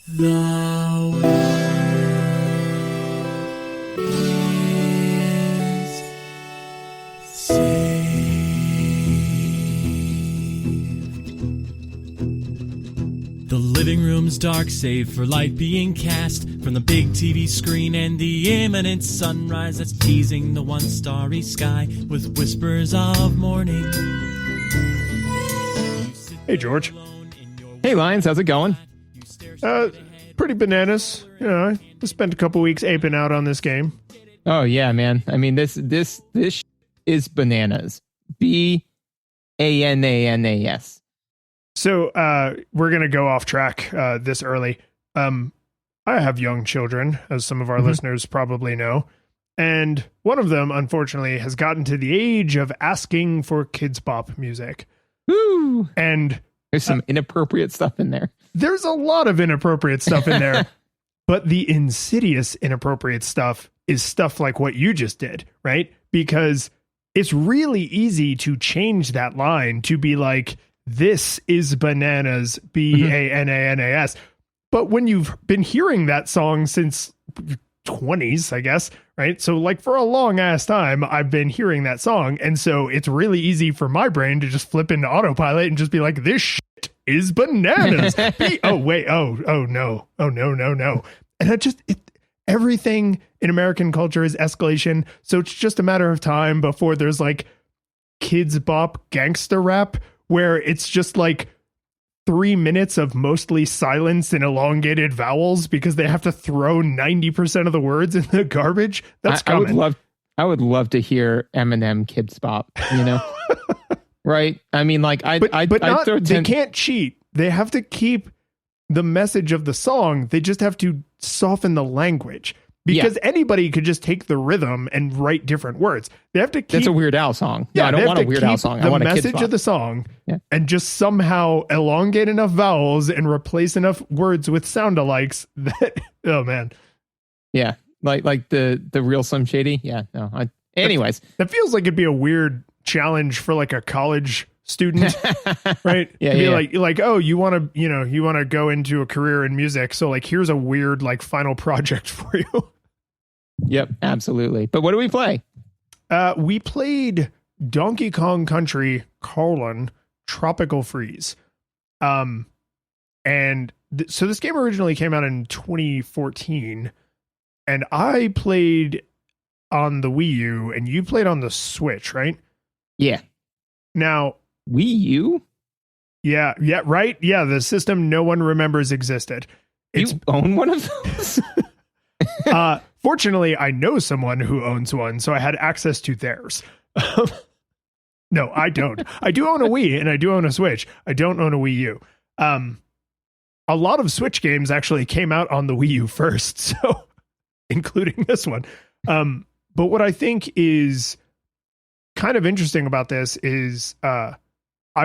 The world is saved. The living room's dark, save for light being cast from the big TV screen and the imminent sunrise that's teasing the one starry sky with whispers of morning. Hey, George. Hey, Lions, how's it going? Pretty bananas. You know, I spent a couple weeks aping out on this game. Oh yeah, man. I mean, this is bananas. BANANAS. So we're gonna go off track this early. I have young children, as some of our listeners probably know, and one of them, unfortunately, has gotten to the age of asking for kids bop music. Woo! And There's some inappropriate stuff in there. there's a lot of inappropriate stuff in there, but the insidious inappropriate stuff is stuff like what you just did, right? Because it's really easy to change that line to be like, this is bananas, BANANAS. But when you've been hearing that song since 20s, I guess, right? So like for a long ass time, I've been hearing that song. And so it's really easy for my brain to just flip into autopilot and just be like, this shit is bananas. Oh, wait. Oh, no. Oh, no. And everything in American culture is escalation. So it's just a matter of time before there's like kids bop gangster rap where it's just like 3 minutes of mostly silence and elongated vowels because they have to throw 90% of the words in the garbage. That's coming. I would love to hear Eminem Kids Bop, you know? Right? I mean, like, they can't cheat. They have to keep the message of the song. They just have to soften the language because anybody could just take the rhythm and write different words. They have to keep. That's a Weird Al song. Yeah, I don't want a Weird Al song. I want a Kids Bop. The message of the song and just somehow elongate enough vowels and replace enough words with sound alikes that, oh man. Yeah. Like the real Slim Shady. Yeah. No. Anyways. That feels like it'd be a weird challenge for like a college student, right? Like, oh, you want to go into a career in music. So like, here's a weird, like final project for you. Yep. Absolutely. But what do we play? We played Donkey Kong Country: Tropical Freeze. So this game originally came out in 2014 and I played on the Wii U and you played on the Switch, right? Yeah. Now, Wii U? Yeah, right? Yeah, the system no one remembers existed. You own one of those? Fortunately, I know someone who owns one, so I had access to theirs. No, I don't. I do own a Wii and I do own a Switch. I don't own a Wii U. A lot of Switch games actually came out on the Wii U first, so including this one. But what I think is kind of interesting about this is I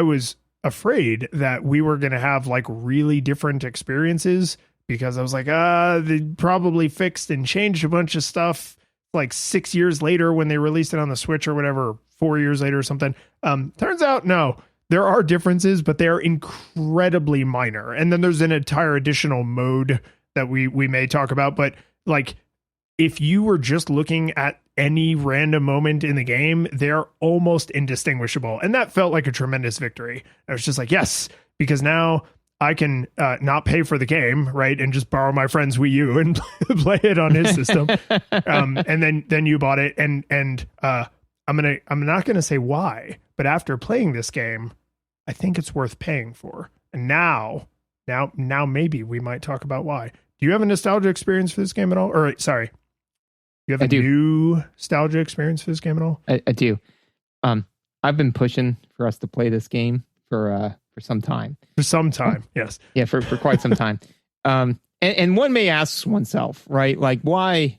was afraid that we were going to have like really different experiences because I was like, they probably fixed and changed a bunch of stuff like 6 years later when they released it on the Switch or whatever, 4 years later or something. Turns out, no, there are differences, but they are incredibly minor. And then there's an entire additional mode that we may talk about. But like, if you were just looking at any random moment in the game, they're almost indistinguishable. And that felt like a tremendous victory. I was just like, yes, because now I can not pay for the game, right? And just borrow my friend's Wii U and play it on his system. And then you bought it. And I'm not going to say why, but after playing this game, I think it's worth paying for. And now maybe we might talk about why. Do you have a nostalgia experience for this game at all? Or sorry. You have a new nostalgia experience for this game at all? I do. I've been pushing for us to play this game for some time. For some time, yes. Yeah, for quite some time. And one may ask oneself, right? Like, why?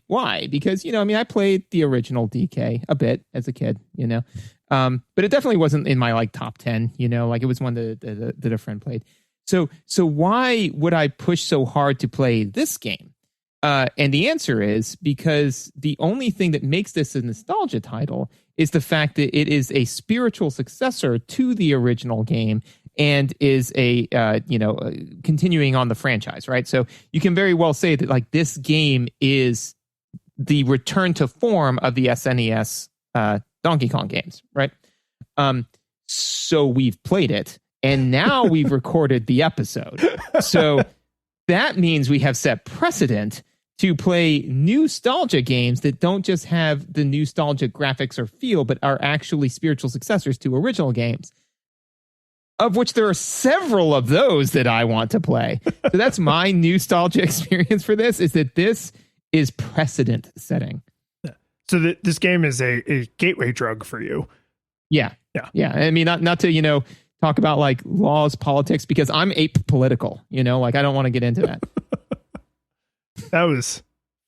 Because, I played the original DK a bit as a kid, but it definitely wasn't in my like top 10, like it was one that a friend played. So why would I push so hard to play this game? And the answer is because the only thing that makes this a nostalgia title is the fact that it is a spiritual successor to the original game and is a continuing on the franchise, right? So you can very well say that like this game is the return to form of the SNES Donkey Kong games, right? So we've played it, and now we've recorded the episode. So that means we have set precedent to play NEWstalgia games that don't just have the nostalgic graphics or feel, but are actually spiritual successors to original games, of which there are several of those that I want to play. So that's my NEWstalgia experience for this, is that this is precedent setting. So this game is a gateway drug for you. Yeah. I mean, not to, talk about like laws, politics, because I'm apolitical, like I don't want to get into that. That was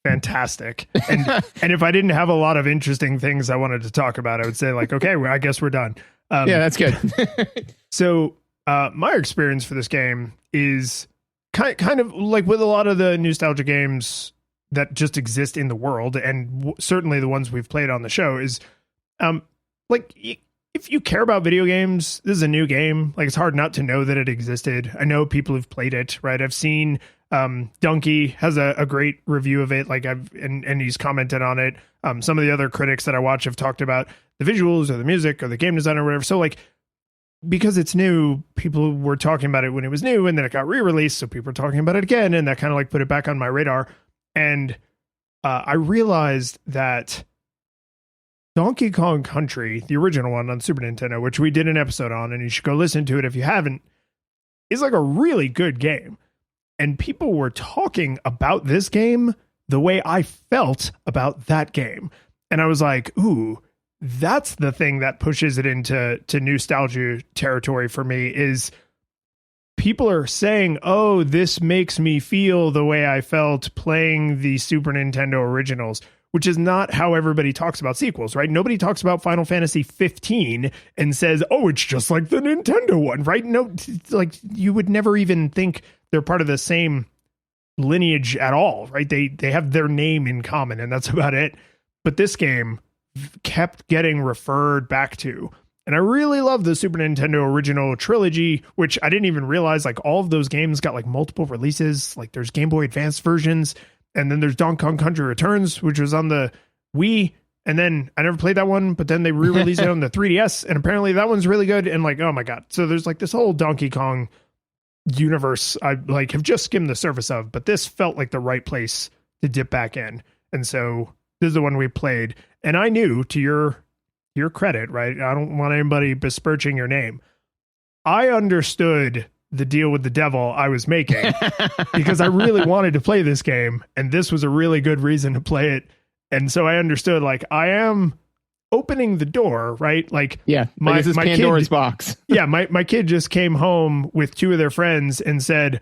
fantastic. And if I didn't have a lot of interesting things I wanted to talk about, I would say like, okay, well, I guess we're done. Yeah, that's good. So my experience for this game is kind of like with a lot of the nostalgia games that just exist in the world, and certainly the ones we've played on the show, is like if you care about video games, this is a new game. Like, it's hard not to know that it existed. I know people who've played it, right? I've seen Donkey has a great review of it, like and he's commented on it. Some of the other critics that I watch have talked about the visuals or the music or the game design or whatever. So like, because it's new, people were talking about it when it was new, and then it got re-released, so people were talking about it again, and that kind of like put it back on my radar. And I realized that Donkey Kong Country, the original one on Super Nintendo, which we did an episode on, and you should go listen to it if you haven't, is like a really good game. And people were talking about this game the way I felt about that game. And I was like, ooh, that's the thing that pushes it into nostalgia territory for me, is people are saying, oh, this makes me feel the way I felt playing the Super Nintendo originals, which is not how everybody talks about sequels, right? Nobody talks about Final Fantasy 15 and says, oh, it's just like the Nintendo one, right? No, like you would never even think they're part of the same lineage at all, right? They have their name in common, and that's about it. But this game kept getting referred back to. And I really love the Super Nintendo original trilogy, which I didn't even realize, like, all of those games got like multiple releases. Like, there's Game Boy Advance versions, and then there's Donkey Kong Country Returns, which was on the Wii. And then I never played that one, but then they re-released it on the 3DS, and apparently that one's really good. And like, oh my God. So there's like this whole Donkey Kong universe I like have just skimmed the surface of, but this felt like the right place to dip back in. And so this is the one we played. And I knew, to your credit, right? I don't want anybody besmirching your name. I understood the deal with the devil I was making because I really wanted to play this game, and this was a really good reason to play it. And so I understood, like, I am opening the door, right? Like, yeah, this is Pandora's box. Yeah, my kid just came home with two of their friends and said,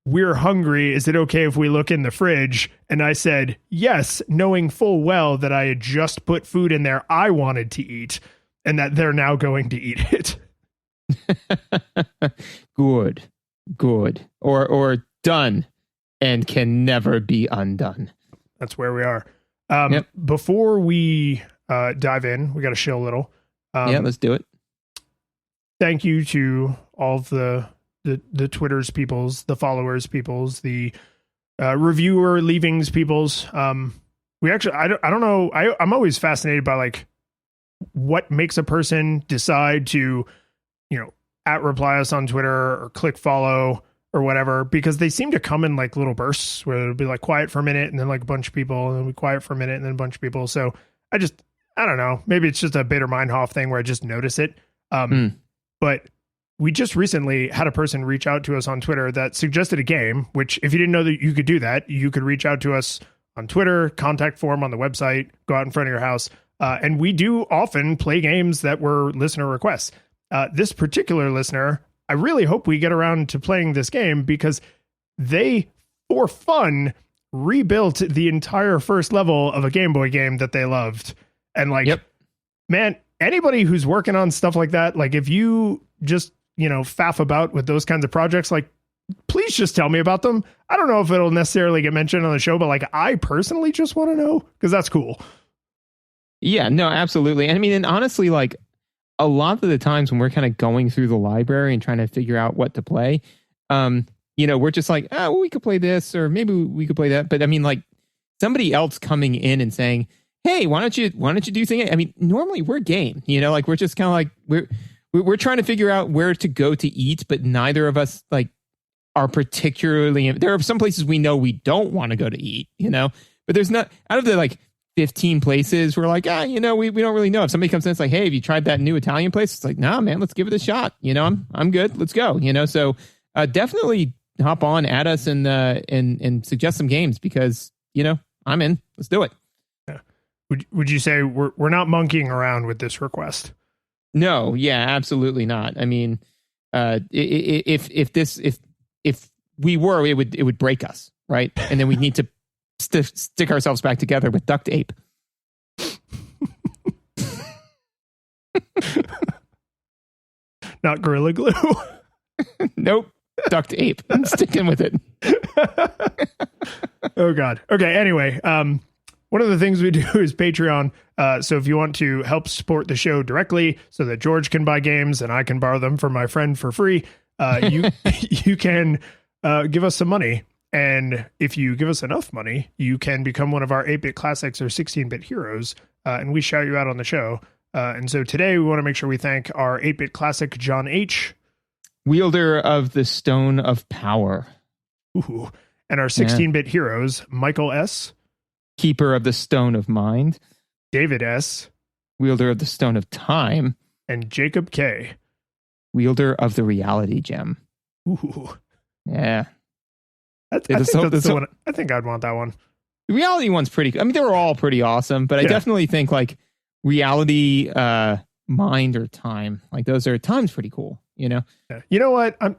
we're hungry. Is it okay if we look in the fridge? And I said, yes, knowing full well that I had just put food in there I wanted to eat, and that they're now going to eat it. Good. Or done and can never be undone. That's where we are. Before we dive in, we got to chill a little. Yeah, let's do it. Thank you to all of the Twitter's peoples, the followers peoples, the reviewer leavings peoples. We actually, I don't know. I'm always fascinated by like what makes a person decide to, @reply us on Twitter or click follow or whatever, because they seem to come in like little bursts where it'll be like quiet for a minute and then like a bunch of people, and then we quiet for a minute and then a bunch of people. So I don't know. Maybe it's just a Bader Meinhof thing where I just notice it. But we just recently had a person reach out to us on Twitter that suggested a game, which if you didn't know that you could do that, you could reach out to us on Twitter, contact form on the website, go out in front of your house. And we do often play games that were listener requests. This particular listener, I really hope we get around to playing this game, because they, for fun, rebuilt the entire first level of a Game Boy game that they loved. And like, man, anybody who's working on stuff like that, like if you just, faff about with those kinds of projects, like, please just tell me about them. I don't know if it'll necessarily get mentioned on the show, but like, I personally just want to know, because that's cool. Yeah, no, absolutely. And I mean, and honestly, like, a lot of the times when we're kind of going through the library and trying to figure out what to play, we're just like, oh, well, we could play this, or maybe we could play that. But I mean, like somebody else coming in and saying, hey, why don't you do things? I mean, normally we're game, like we're just kind of like, we're trying to figure out where to go to eat, but neither of us like are particularly, there are some places we know we don't want to go to eat, but there's not, out of the like 15 places, we're like, we don't really know. If somebody comes in, it's like, hey, have you tried that new Italian place? It's like, nah, man, let's give it a shot. I'm good. Let's go. So definitely hop on at us and suggest some games because, I'm in. Let's do it. Yeah. Would you say we're not monkeying around with this request? No, yeah, absolutely not. I mean, if we were, it would break us, right? And then we need to stick ourselves back together with duct tape. Not Gorilla Glue. Nope, duct tape. I'm sticking with it. Oh God. Okay. Anyway, one of the things we do is Patreon. So if you want to help support the show directly so that George can buy games and I can borrow them from my friend for free, you can give us some money. And if you give us enough money, you can become one of our 8-bit classics or 16-bit heroes, and we shout you out on the show. And so today we want to make sure we thank our 8-bit classic, John H., wielder of the Stone of Power. Ooh. And our 16-bit heroes, Michael S., keeper of the Stone of Mind, David S., wielder of the Stone of Time, and Jacob K., wielder of the Reality Gem. Ooh. Yeah. I think I'd want that one. The reality one's pretty. I mean, they were all pretty awesome, but I definitely think like reality, mind or time, like those are times pretty cool. Yeah. You know what? I'm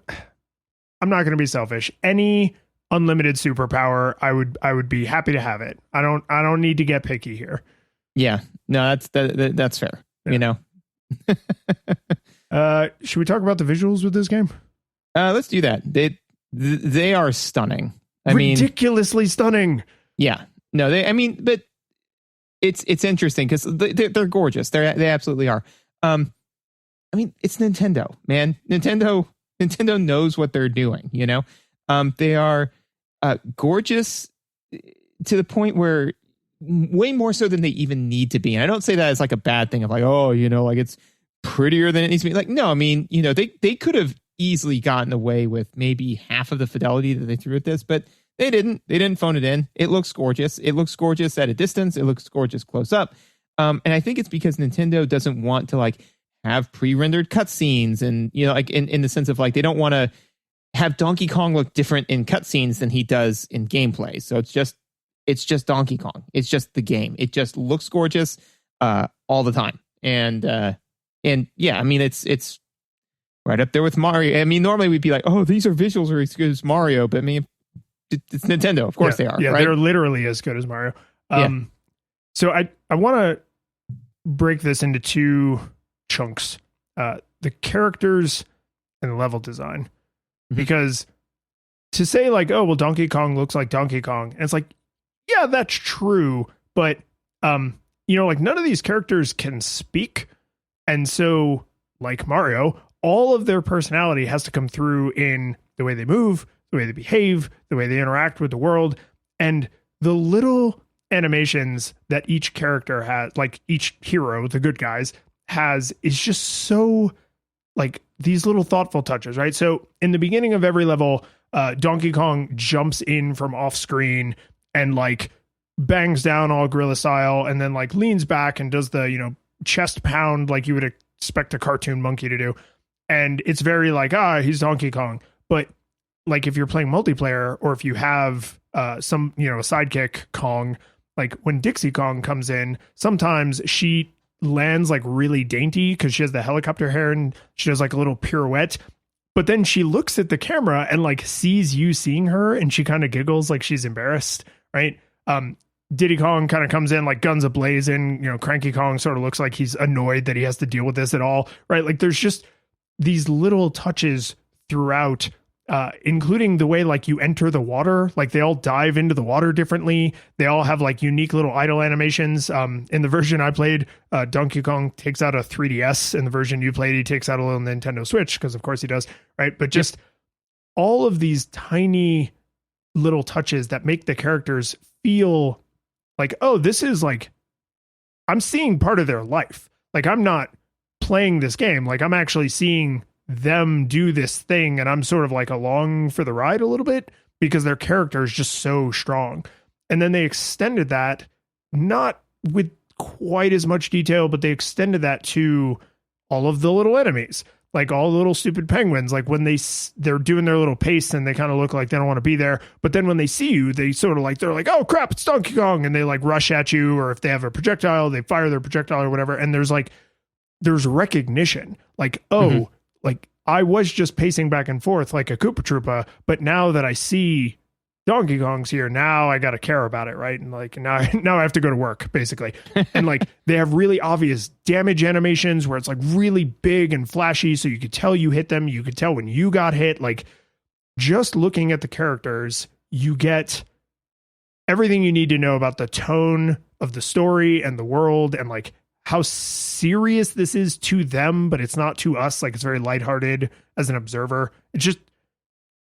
not going to be selfish. Any unlimited superpower, I would be happy to have it. I don't need to get picky here. Yeah. No, that's fair. Yeah. Should we talk about the visuals with this game? Let's do that. They are stunning. Ridiculously stunning. Yeah. No, but it's interesting because they're gorgeous. They absolutely are. It's Nintendo, man. Nintendo knows what they're doing. They are gorgeous to the point where way more so than they even need to be. And I don't say that as like a bad thing of like, oh, like it's prettier than it needs to be. Like, no, I mean, they could have easily gotten away with maybe half of the fidelity that they threw at this, but they didn't phone it in. It looks gorgeous. It looks gorgeous at a distance. It looks gorgeous close up. And I think it's because Nintendo doesn't want to like have pre-rendered cutscenes and, like in the sense of like, they don't want to have Donkey Kong look different in cutscenes than he does in gameplay. So it's just Donkey Kong. It's just the game. It just looks gorgeous, all the time. And yeah, I mean, it's right up there with Mario. I mean, normally we'd be like, oh, these are visuals are as good as Mario, but I mean, it's Nintendo. Of course they are. Yeah, right? They're literally as good as Mario. So I want to break this into two chunks. The characters and the level design. Because to say like, oh, well, Donkey Kong looks like Donkey Kong. And it's like, yeah, that's true. But, like none of these characters can speak. And so like Mario, all of their personality has to come through in the way they move, the way they behave, the way they interact with the world. And the little animations that each character has, like each hero, the good guys, has, is just so like these little thoughtful touches, right? So in the beginning of every level, Donkey Kong jumps in from off screen and like bangs down all gorilla style and then like leans back and does the, chest pound like you would expect a cartoon monkey to do. And it's very like, he's Donkey Kong. But like if you're playing multiplayer or if you have some, a sidekick Kong, like when Dixie Kong comes in, sometimes she lands like really dainty because she has the helicopter hair and she does like a little pirouette. But then she looks at the camera and like sees you seeing her and she kind of giggles like she's embarrassed, right? Diddy Kong kind of comes in like guns a-blazing, Cranky Kong sort of looks like he's annoyed that he has to deal with this at all, right? Like there's just these little touches throughout including the way like you enter the water. Like they all dive into the water differently. They all have like unique little idle animations. In the version I played, Donkey Kong takes out a 3DS. In the version you played, he takes out a little Nintendo Switch, because of course he does, right? But just all of these tiny little touches that make the characters feel like, oh, this is like, I'm seeing part of their life. Like I'm not playing this game. Like I'm actually seeing them do this thing, and I'm sort of like along for the ride a little bit, because their character is just so strong. And then they extended that, not with quite as much detail, but they extended that to all of the little enemies, like all the little stupid penguins. Like when they're doing their little pace and they kind of look like they don't want to be there, but then when they see you, they sort of like, they're like, oh crap, it's Donkey Kong, and they like rush at you, or if they have a projectile, they fire their projectile or whatever. And there's recognition, like, oh, like I was just pacing back and forth like a Koopa Troopa, but now that I see Donkey Kong's here, now I got to care about it, right? And like now I have to go to work, basically. And like they have really obvious damage animations where it's like really big and flashy, so you could tell you hit them, you could tell when you got hit. Like just looking at the characters, you get everything you need to know about the tone of the story and the world, and like how serious this is to them, but it's not to us. Like it's very lighthearted as an observer. It's just,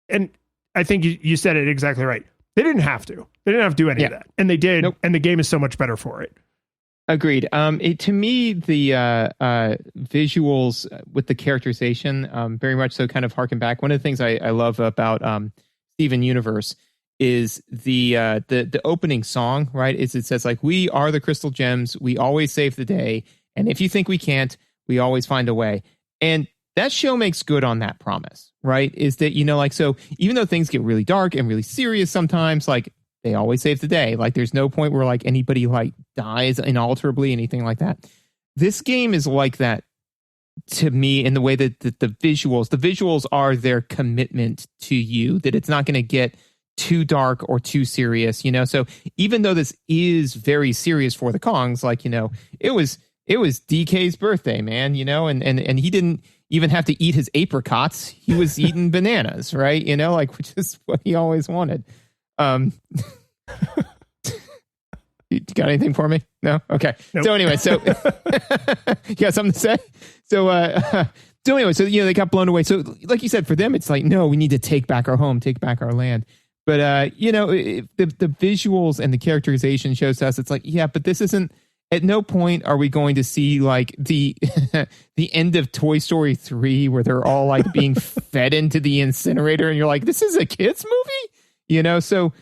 and I think you said it exactly right. They didn't have to. They didn't have to do any of that, and they did. Nope. And the game is so much better for it. Agreed. To me, the visuals with the characterization very much so kind of harken back. One of the things I love about Steven Universe is the opening song, right? It says like, we are the crystal gems, we always save the day, and if you think we can't, we always find a way. And that show makes good on that promise, right? Is that, like, so even though things get really dark and really serious sometimes, like they always save the day. Like there's no point where like anybody like dies inalterably, anything like that. This game is like that to me, in the way that the visuals are their commitment to you, that it's not going to get too dark or too serious, so even though this is very serious for the Kongs, like, it was DK's birthday, man, and he didn't even have to eat his apricots. He was eating bananas, right? Like, which is what he always wanted. You got anything for me? No? Okay. Nope. So anyway, you got something to say? So anyway, they got blown away. So like you said, for them, it's like, no, we need to take back our home, take back our land. But, the visuals and the characterization shows us, it's like, yeah, but this isn't, at no point are we going to see like the the end of Toy Story 3 where they're all like being fed into the incinerator and you're like, this is a kid's movie, So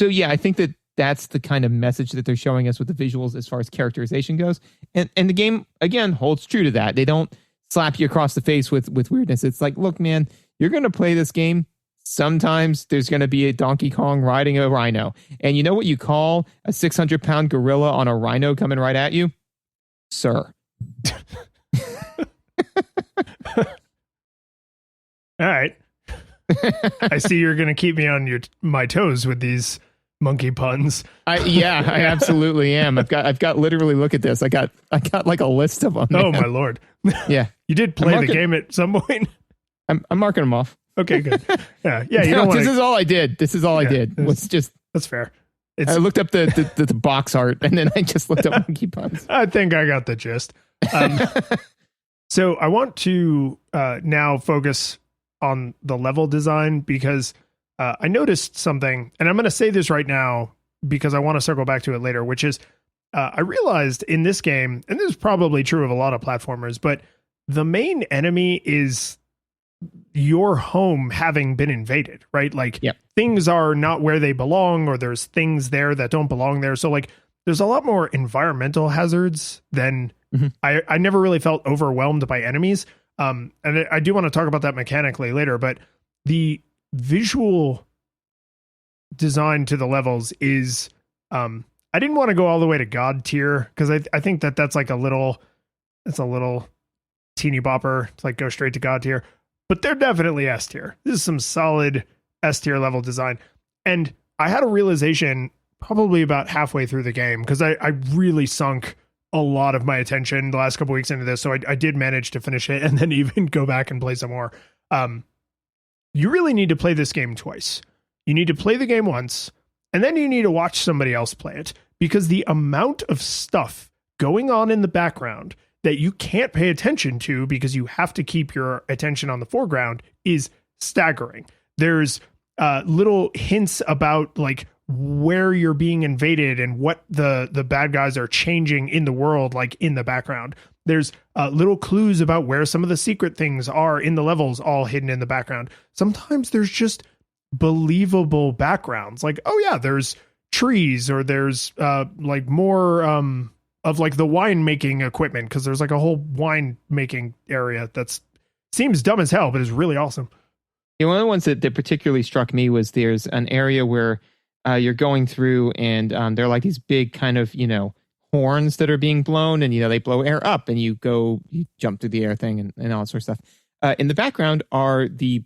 yeah, I think that's the kind of message that they're showing us with the visuals as far as characterization goes. And the game, again, holds true to that. They don't slap you across the face with weirdness. It's like, look, man, you're going to play this game. Sometimes there's going to be a Donkey Kong riding a rhino. And you know what you call a 600-pound gorilla on a rhino coming right at you? Sir. All right. I see you're going to keep me on my toes with these monkey puns. I absolutely am. I've got literally, look at this. I got like a list of them. Man. Oh my Lord. Yeah. You did play the game at some point. I'm marking them off. Okay, good. Yeah. You don't This is all I did. I did. That's fair. I looked up the box art, and then I just looked up monkey puns. I think I got the gist. So I want to now focus on the level design, because I noticed something, and I'm going to say this right now because I want to circle back to it later, which is I realized in this game, and this is probably true of a lot of platformers, but the main enemy is your home having been invaded, right? Like things are not where they belong, or there's things there that don't belong there. So like there's a lot more environmental hazards than I never really felt overwhelmed by enemies. And I do want to talk about that mechanically later, but the visual design to the levels is, I didn't want to go all the way to God tier, because I think that's like it's a little teeny bopper to like go straight to God tier. But they're definitely S tier. This is some solid S tier level design. And I had a realization probably about halfway through the game, because I really sunk a lot of my attention the last couple weeks into this. So I did manage to finish it and then even go back and play some more. you really need to play this game twice. You need to play the game once, and then you need to watch somebody else play it, because the amount of stuff going on in the background that you can't pay attention to because you have to keep your attention on the foreground is staggering. There's little hints about like where you're being invaded and what the bad guys are changing in the world, like in the background. There's little clues about where some of the secret things are in the levels, all hidden in the background. Sometimes there's just believable backgrounds, like, oh yeah, there's trees, or there's like more of like the wine making equipment, because there's like a whole wine making area that's seems dumb as hell, but is really awesome. Yeah, one of the ones that particularly struck me was there's an area where you're going through, and there are like these big kind of, horns that are being blown, and, they blow air up, and you jump through the air thing and all that sort of stuff. In the background are the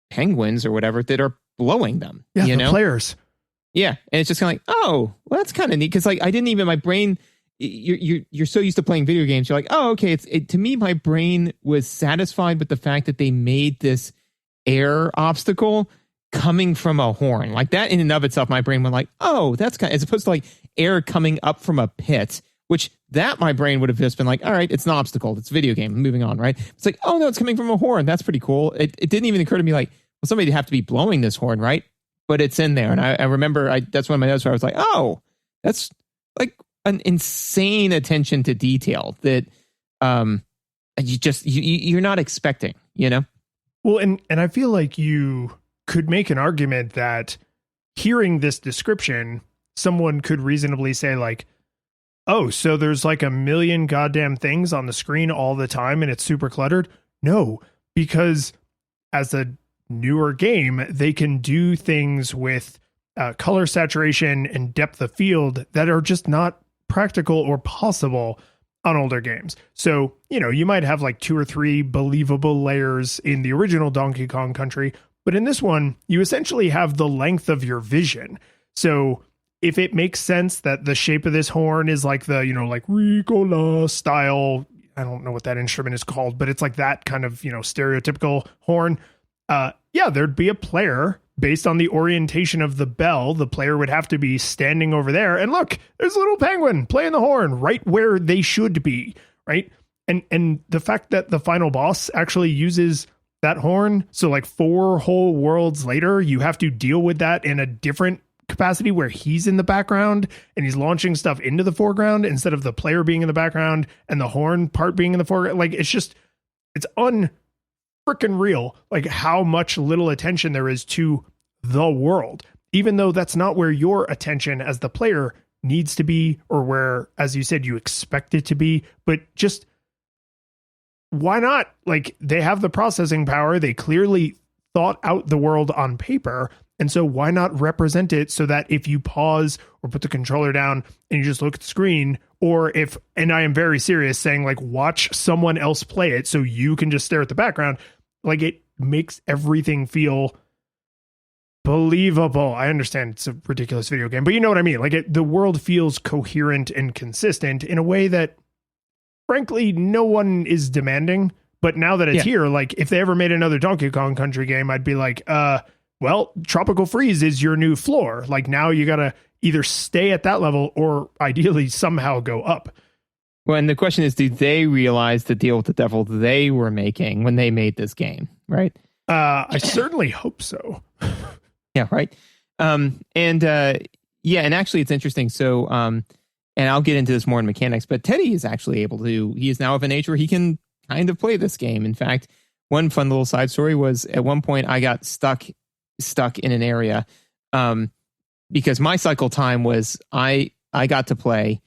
penguins or whatever that are blowing them. Yeah, the players. Yeah, and it's just kind of like, oh, well, that's kind of neat, because like I didn't even, my brain, you're so used to playing video games, you're like, oh, okay, to me, my brain was satisfied with the fact that they made this air obstacle coming from a horn. Like that in and of itself, my brain went like, oh, that's kind of, as opposed to like air coming up from a pit, which that my brain would have just been like, all right, it's an obstacle, it's a video game, moving on, right? It's like, oh no, it's coming from a horn, that's pretty cool. It didn't even occur to me like, well, somebody would have to be blowing this horn, right? But it's in there. And I remember that's one of my notes where I was like, oh, that's like an insane attention to detail that you're not expecting, Well, and I feel like you could make an argument that hearing this description, someone could reasonably say like, oh, so there's like a million goddamn things on the screen all the time and it's super cluttered. No, because as a newer game, they can do things with color saturation and depth of field that are just not practical or possible on older games. So, you might have like 2 or 3 believable layers in the original Donkey Kong Country, but in this one, you essentially have the length of your vision. So if it makes sense that the shape of this horn is like the, like Ricola style, I don't know what that instrument is called, but it's like that kind of, stereotypical horn. Yeah, there'd be a player based on the orientation of the bell. The player would have to be standing over there. And look, there's a little penguin playing the horn right where they should be, right? And the fact that the final boss actually uses that horn, so like 4 whole worlds later, you have to deal with that in a different capacity where he's in the background and he's launching stuff into the foreground instead of the player being in the background and the horn part being in the foreground. Like, it's freaking real, like how much little attention there is to the world, even though that's not where your attention as the player needs to be, or where, as you said, you expect it to be. But just why not? Like, they have the processing power. They clearly thought out the world on paper. And so why not represent it so that if you pause or put the controller down and you just look at the screen, or if, and I am very serious saying like, watch someone else play it so you can just stare at the background, like it makes everything feel believable. I understand it's a ridiculous video game, but you know what I mean? Like the world feels coherent and consistent in a way that frankly, no one is demanding. But now that it's here, like if they ever made another Donkey Kong Country game, I'd be like, well, Tropical Freeze is your new floor. Like now you got to either stay at that level or ideally somehow go up. Well, and the question is, do they realize the deal with the devil they were making when they made this game, right? I certainly hope so. Yeah, right. And actually it's interesting. So, and I'll get into this more in mechanics, but Teddy is actually he is now of an age where he can kind of play this game. In fact, one fun little side story was at one point I got stuck in an area because my cycle time was I got to play,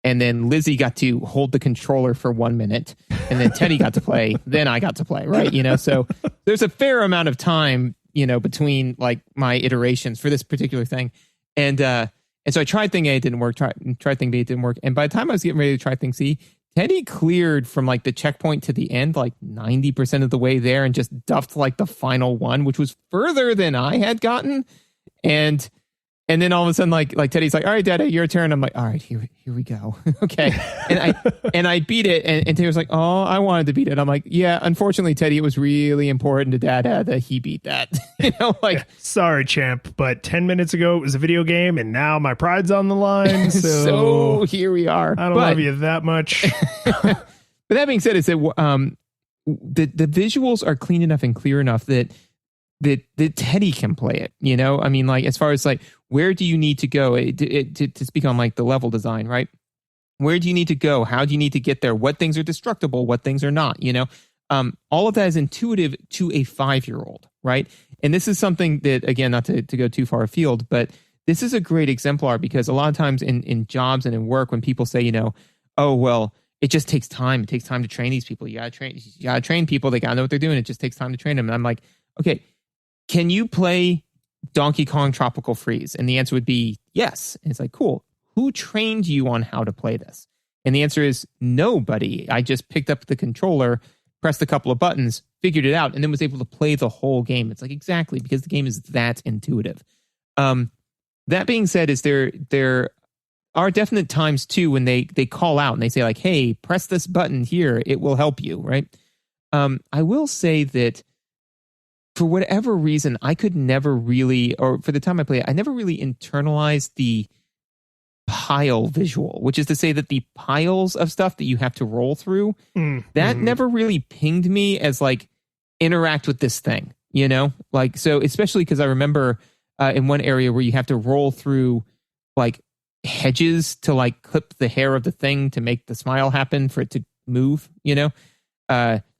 and then Lizzie got to hold the controller for 1 minute, and then Teddy got to play, then I got to play, right? So there's a fair amount of time, between like my iterations for this particular thing. And so I tried thing A, it didn't work, tried thing B, it didn't work. And by the time I was getting ready to try thing C, Teddy cleared from like the checkpoint to the end, like 90% of the way there, and just duffed like the final one, which was further than I had gotten. And And then all of a sudden, like Teddy's like, all right, Daddy, your turn. I'm like, all right, here we go. Okay. And I beat it. And Teddy was like, oh, I wanted to beat it. I'm like, yeah, unfortunately, Teddy, it was really important to Dad that he beat that. Like, sorry, champ, but 10 minutes ago it was a video game and now my pride's on the line. So here we are. I don't love you that much. But that being said, is that the visuals are clean enough and clear enough that Teddy can play it, I mean, like, as far as like, where do you need to go to speak on like the level design, right? Where do you need to go? How do you need to get there? What things are destructible? What things are not, all of that is intuitive to a 5-year-old, right? And this is something that, again, not to go too far afield, but this is a great exemplar because a lot of times in jobs and in work, when people say, oh, well, it just takes time. It takes time to train these people. You gotta train people. They gotta know what they're doing. It just takes time to train them. And I'm like, okay, can you play Donkey Kong Tropical Freeze? And the answer would be yes. And it's like, cool. Who trained you on how to play this? And the answer is nobody. I just picked up the controller, pressed a couple of buttons, figured it out, and then was able to play the whole game. It's like, exactly, because the game is that intuitive. That being said, is there are definite times too when they call out and they say like, hey, press this button here. It will help you, right? I will say that for whatever reason, I could never really, or for the time I played, I never really internalized the pile visual, which is to say that the piles of stuff that you have to roll through, that never really pinged me as like, interact with this thing, Like, so especially because I remember in one area where you have to roll through like hedges to like clip the hair of the thing to make the smile happen for it to move,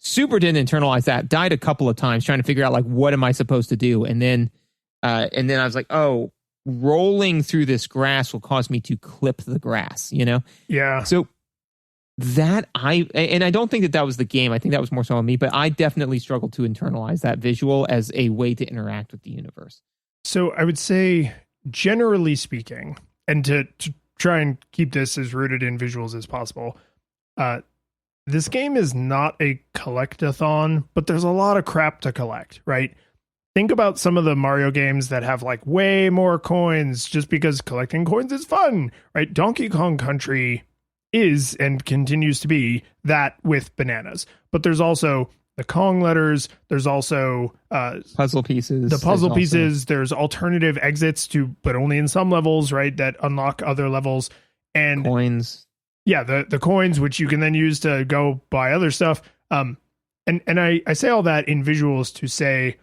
super didn't internalize that. Died a couple of times trying to figure out like, what am I supposed to do? And then I was like, oh, rolling through this grass will cause me to clip the grass, Yeah. So that I don't think that was the game. I think that was more so on me, but I definitely struggled to internalize that visual as a way to interact with the universe. So I would say, generally speaking, and to try and keep this as rooted in visuals as possible, this game is not a collect-a-thon, but there's a lot of crap to collect, right? Think about some of the Mario games that have like way more coins just because collecting coins is fun, right? Donkey Kong Country is and continues to be that with bananas. But there's also the Kong letters. There's also puzzle pieces. The puzzle pieces. There's alternative exits but only in some levels, right? That unlock other levels. And coins. Yeah, the coins, which you can then use to go buy other stuff. And I say all that in visuals to say,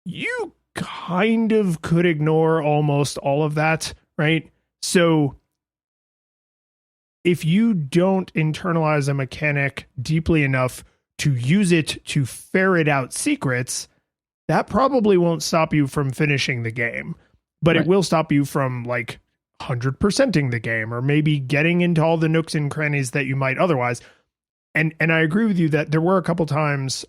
you kind of could ignore almost all of that, right? So if you don't internalize a mechanic deeply enough to use it to ferret out secrets, that probably won't stop you from finishing the game, but it will stop you from like 100%ing the game, or maybe getting into all the nooks and crannies that you might otherwise. And I agree with you that there were a couple times,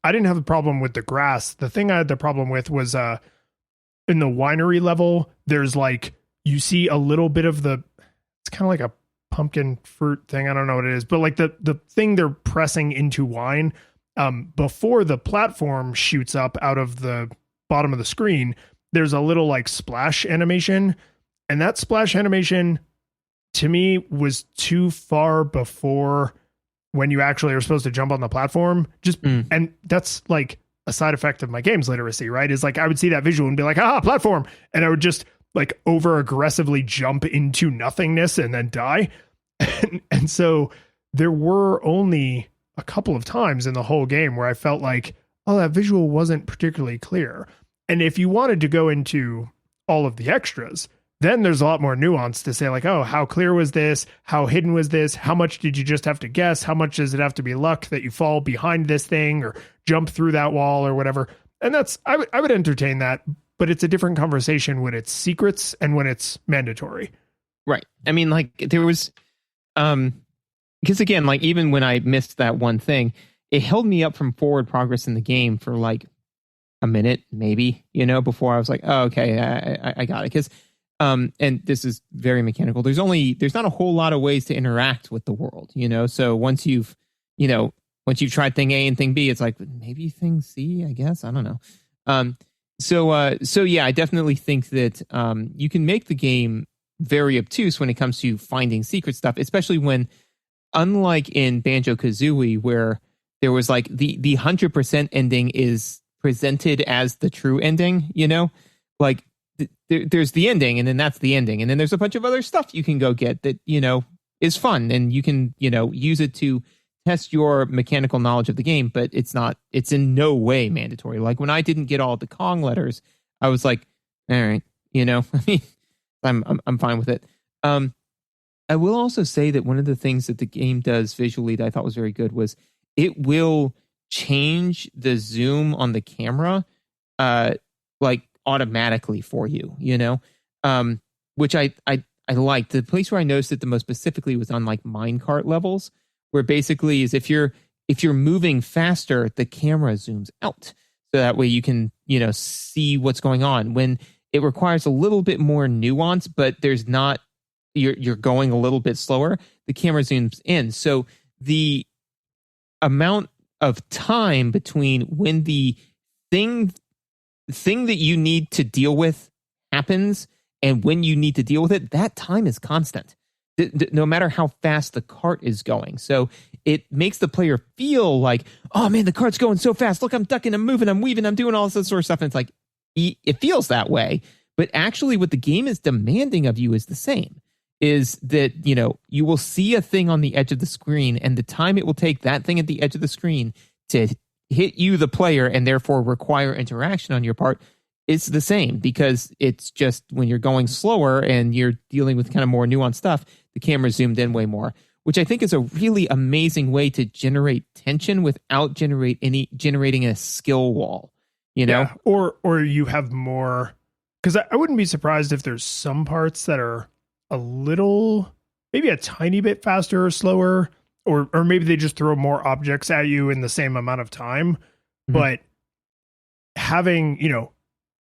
I didn't have a problem with the grass. The thing I had the problem with was in the winery level, there's like, you see a little bit of it's kind of like a pumpkin fruit thing. I don't know what it is, but like the thing they're pressing into wine, before the platform shoots up out of the bottom of the screen, there's a little like splash animation. And that splash animation to me was too far before when you actually are supposed to jump on the platform. And that's like a side effect of my games literacy, right? Is like, I would see that visual and be like, platform. And I would just like over aggressively jump into nothingness and then die. And so there were only a couple of times in the whole game where I felt like, oh, that visual wasn't particularly clear. And if you wanted to go into all of the extras, then there's a lot more nuance to say like, oh, how clear was this? How hidden was this? How much did you just have to guess? How much does it have to be luck that you fall behind this thing or jump through that wall or whatever? And I would entertain that, but it's a different conversation when it's secrets and when it's mandatory. Right. I mean, like there was, because again, like even when I missed that one thing, it held me up from forward progress in the game for like a minute, maybe, before I was like, oh, okay, I got it. Because and this is very mechanical. There's not a whole lot of ways to interact with the world, So once you've tried thing A and thing B, it's like maybe thing C, I guess. I don't know. So yeah, I definitely think that you can make the game very obtuse when it comes to finding secret stuff, especially when, unlike in Banjo-Kazooie, where there was like the 100% ending is presented as the true ending, like there's the ending and then that's the ending. And then there's a bunch of other stuff you can go get that, is fun and you can, use it to test your mechanical knowledge of the game, but it's in no way mandatory. Like when I didn't get all the Kong letters, I was like, all right, I mean, I'm fine with it. I will also say that one of the things that the game does visually that I thought was very good was it will change the zoom on the camera, like automatically for you, which I liked. The place where I noticed it the most specifically was on like minecart levels, where basically is if you're moving faster, the camera zooms out. So that way you can, see what's going on. When it requires a little bit more nuance, but there's not, you're going a little bit slower, the camera zooms in. So the amount of time between when the thing that you need to deal with happens and when you need to deal with it, that time is constant. No matter how fast the cart is going. So it makes the player feel like, oh man, the cart's going so fast. Look, I'm ducking, I'm moving, I'm weaving, I'm doing all this sort of stuff. And it's like, it feels that way. But actually what the game is demanding of you is the same. Is that, you will see a thing on the edge of the screen and the time it will take that thing at the edge of the screen to hit you, the player, and therefore require interaction on your part, it's the same, because it's just when you're going slower and you're dealing with kind of more nuanced stuff, the camera zoomed in way more, which I think is a really amazing way to generate tension without generating a skill wall, Yeah, or you have more, because I wouldn't be surprised if there's some parts that are a little, maybe a tiny bit faster or slower, or maybe they just throw more objects at you in the same amount of time. Mm-hmm. But having,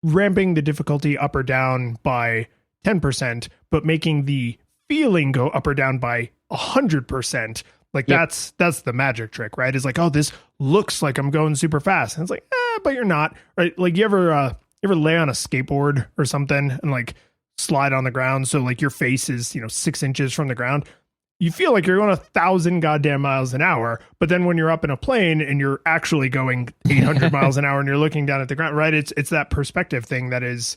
ramping the difficulty up or down by 10%, but making the feeling go up or down by 100%, like yep. that's the magic trick, right? It's like, oh, this looks like I'm going super fast. And it's like, but you're not, right? Like you ever lay on a skateboard or something and like slide on the ground, so like your face is 6 inches from the ground, you feel like you're going 1,000 goddamn miles an hour, but then when you're up in a plane and you're actually going 800 miles an hour and you're looking down at the ground, right? It's that perspective thing that is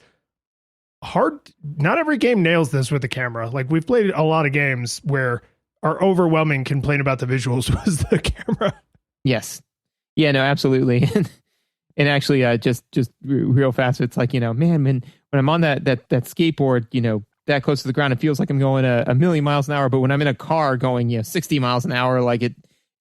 hard. Not every game nails this with the camera. Like we've played a lot of games where our overwhelming complaint about the visuals was the camera. Yes. Yeah, no, absolutely. And actually, just real fast, it's like, man, when I'm on that skateboard, that close to the ground, it feels like I'm going a million miles an hour. But when I'm in a car going, 60 miles an hour, like it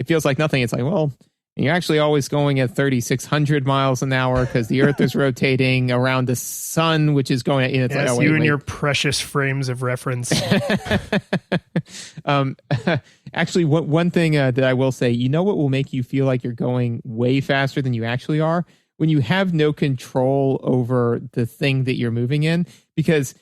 feels like nothing. It's like, well, you're actually always going at 3,600 miles an hour because the Earth is rotating around the sun, which is going. It's yes, like, oh, wait, and your precious frames of reference. Actually, one thing that I will say, what will make you feel like you're going way faster than you actually are? When you have no control over the thing that you're moving in, because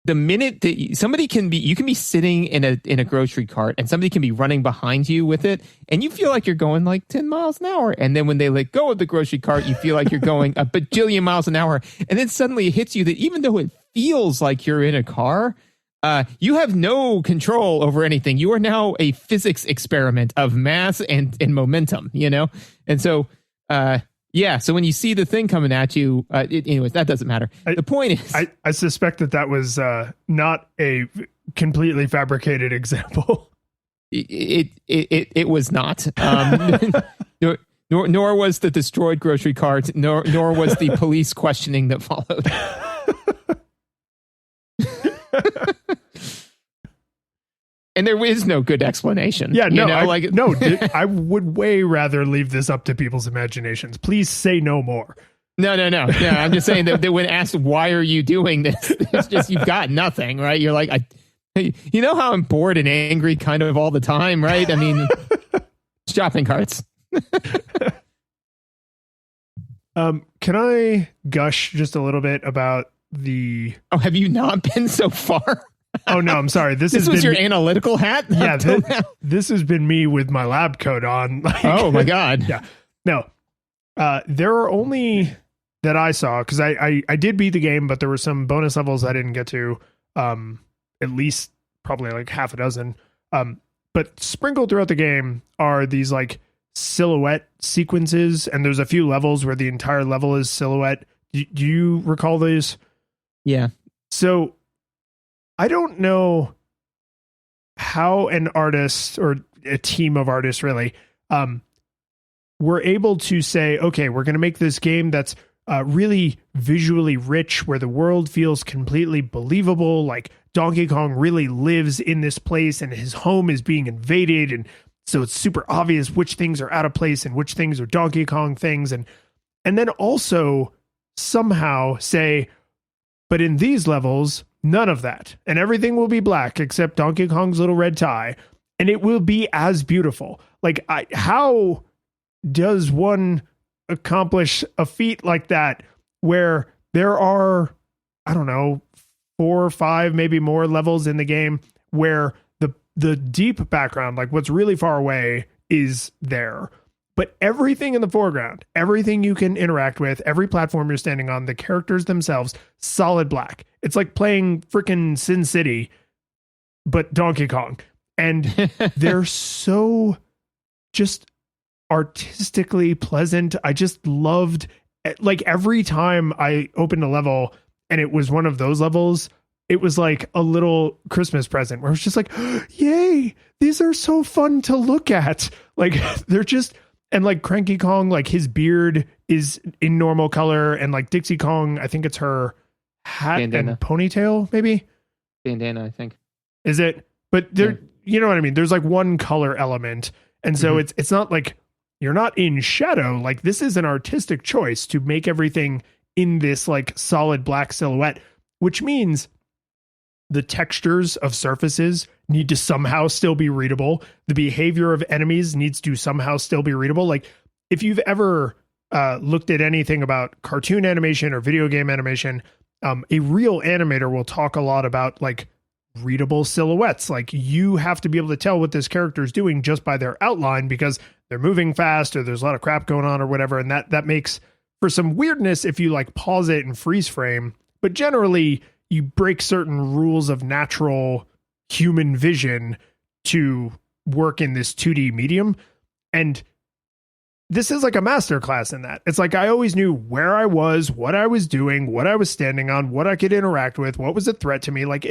the minute that you can be sitting in a grocery cart and somebody can be running behind you with it and you feel like you're going like 10 miles an hour. And then when they let go of the grocery cart, you feel like you're going a bajillion miles an hour. And then suddenly it hits you that even though it feels like you're in a car, you have no control over anything. You are now a physics experiment of mass and momentum, And so, yeah, so when you see the thing coming at you, anyways, that doesn't matter. The point is... I suspect that was not a completely fabricated example. It was not. Nor was the destroyed grocery cart, nor was the police questioning that followed. And there is no good explanation. Yeah, no, I would way rather leave this up to people's imaginations. Please say no more. No. I'm just saying that when asked, why are you doing this? It's just, you've got nothing, right? You're like, you know how I'm bored and angry kind of all the time, right? I mean, shopping carts. Can I gush just a little bit about the... Oh, have you not been so far? Oh, no, I'm sorry. This was your analytical hat? Yeah, this has been me with my lab coat on. Oh, my God. Yeah. No, there are only that I saw, because I did beat the game, but there were some bonus levels I didn't get to, at least probably like half a dozen. But sprinkled throughout the game are these like silhouette sequences, and there's a few levels where the entire level is silhouette. Do you recall these? Yeah. So I don't know how an artist or a team of artists really were able to say, okay, we're going to make this game that's really visually rich, where the world feels completely believable. Like Donkey Kong really lives in this place and his home is being invaded. And so it's super obvious which things are out of place and which things are Donkey Kong things. And then also somehow say, but in these levels, none of that. And everything will be black except Donkey Kong's little red tie. And it will be as beautiful. Like, how does one accomplish a feat like that where there are, I don't know, 4 or 5, maybe more levels in the game where the deep background, like what's really far away, is there. But everything in the foreground, everything you can interact with, every platform you're standing on, the characters themselves, solid black. It's like playing freaking Sin City, but Donkey Kong. And they're so just artistically pleasant. I just loved, like, every time I opened a level and it was one of those levels, it was like a little Christmas present where I was just like, yay, these are so fun to look at. Like, they're just, and like Cranky Kong, like his beard is in normal color, and like Dixie Kong, I think it's her hat bandana and ponytail, maybe bandana, I think. Is it? But there, you know what I mean? There's like one color element. And so it's not like you're not in shadow. Like, this is an artistic choice to make everything in this like solid black silhouette, which means the textures of surfaces need to somehow still be readable. The behavior of enemies needs to somehow still be readable. Like, if you've ever looked at anything about cartoon animation or video game animation, a real animator will talk a lot about like readable silhouettes. Like, you have to be able to tell what this character is doing just by their outline, because they're moving fast or there's a lot of crap going on or whatever. And that makes for some weirdness if you like pause it and freeze frame. But generally, you break certain rules of natural human vision to work in this 2D medium. And this is like a masterclass in that. It's like, I always knew where I was, what I was doing, what I was standing on, what I could interact with, what was a threat to me. Like,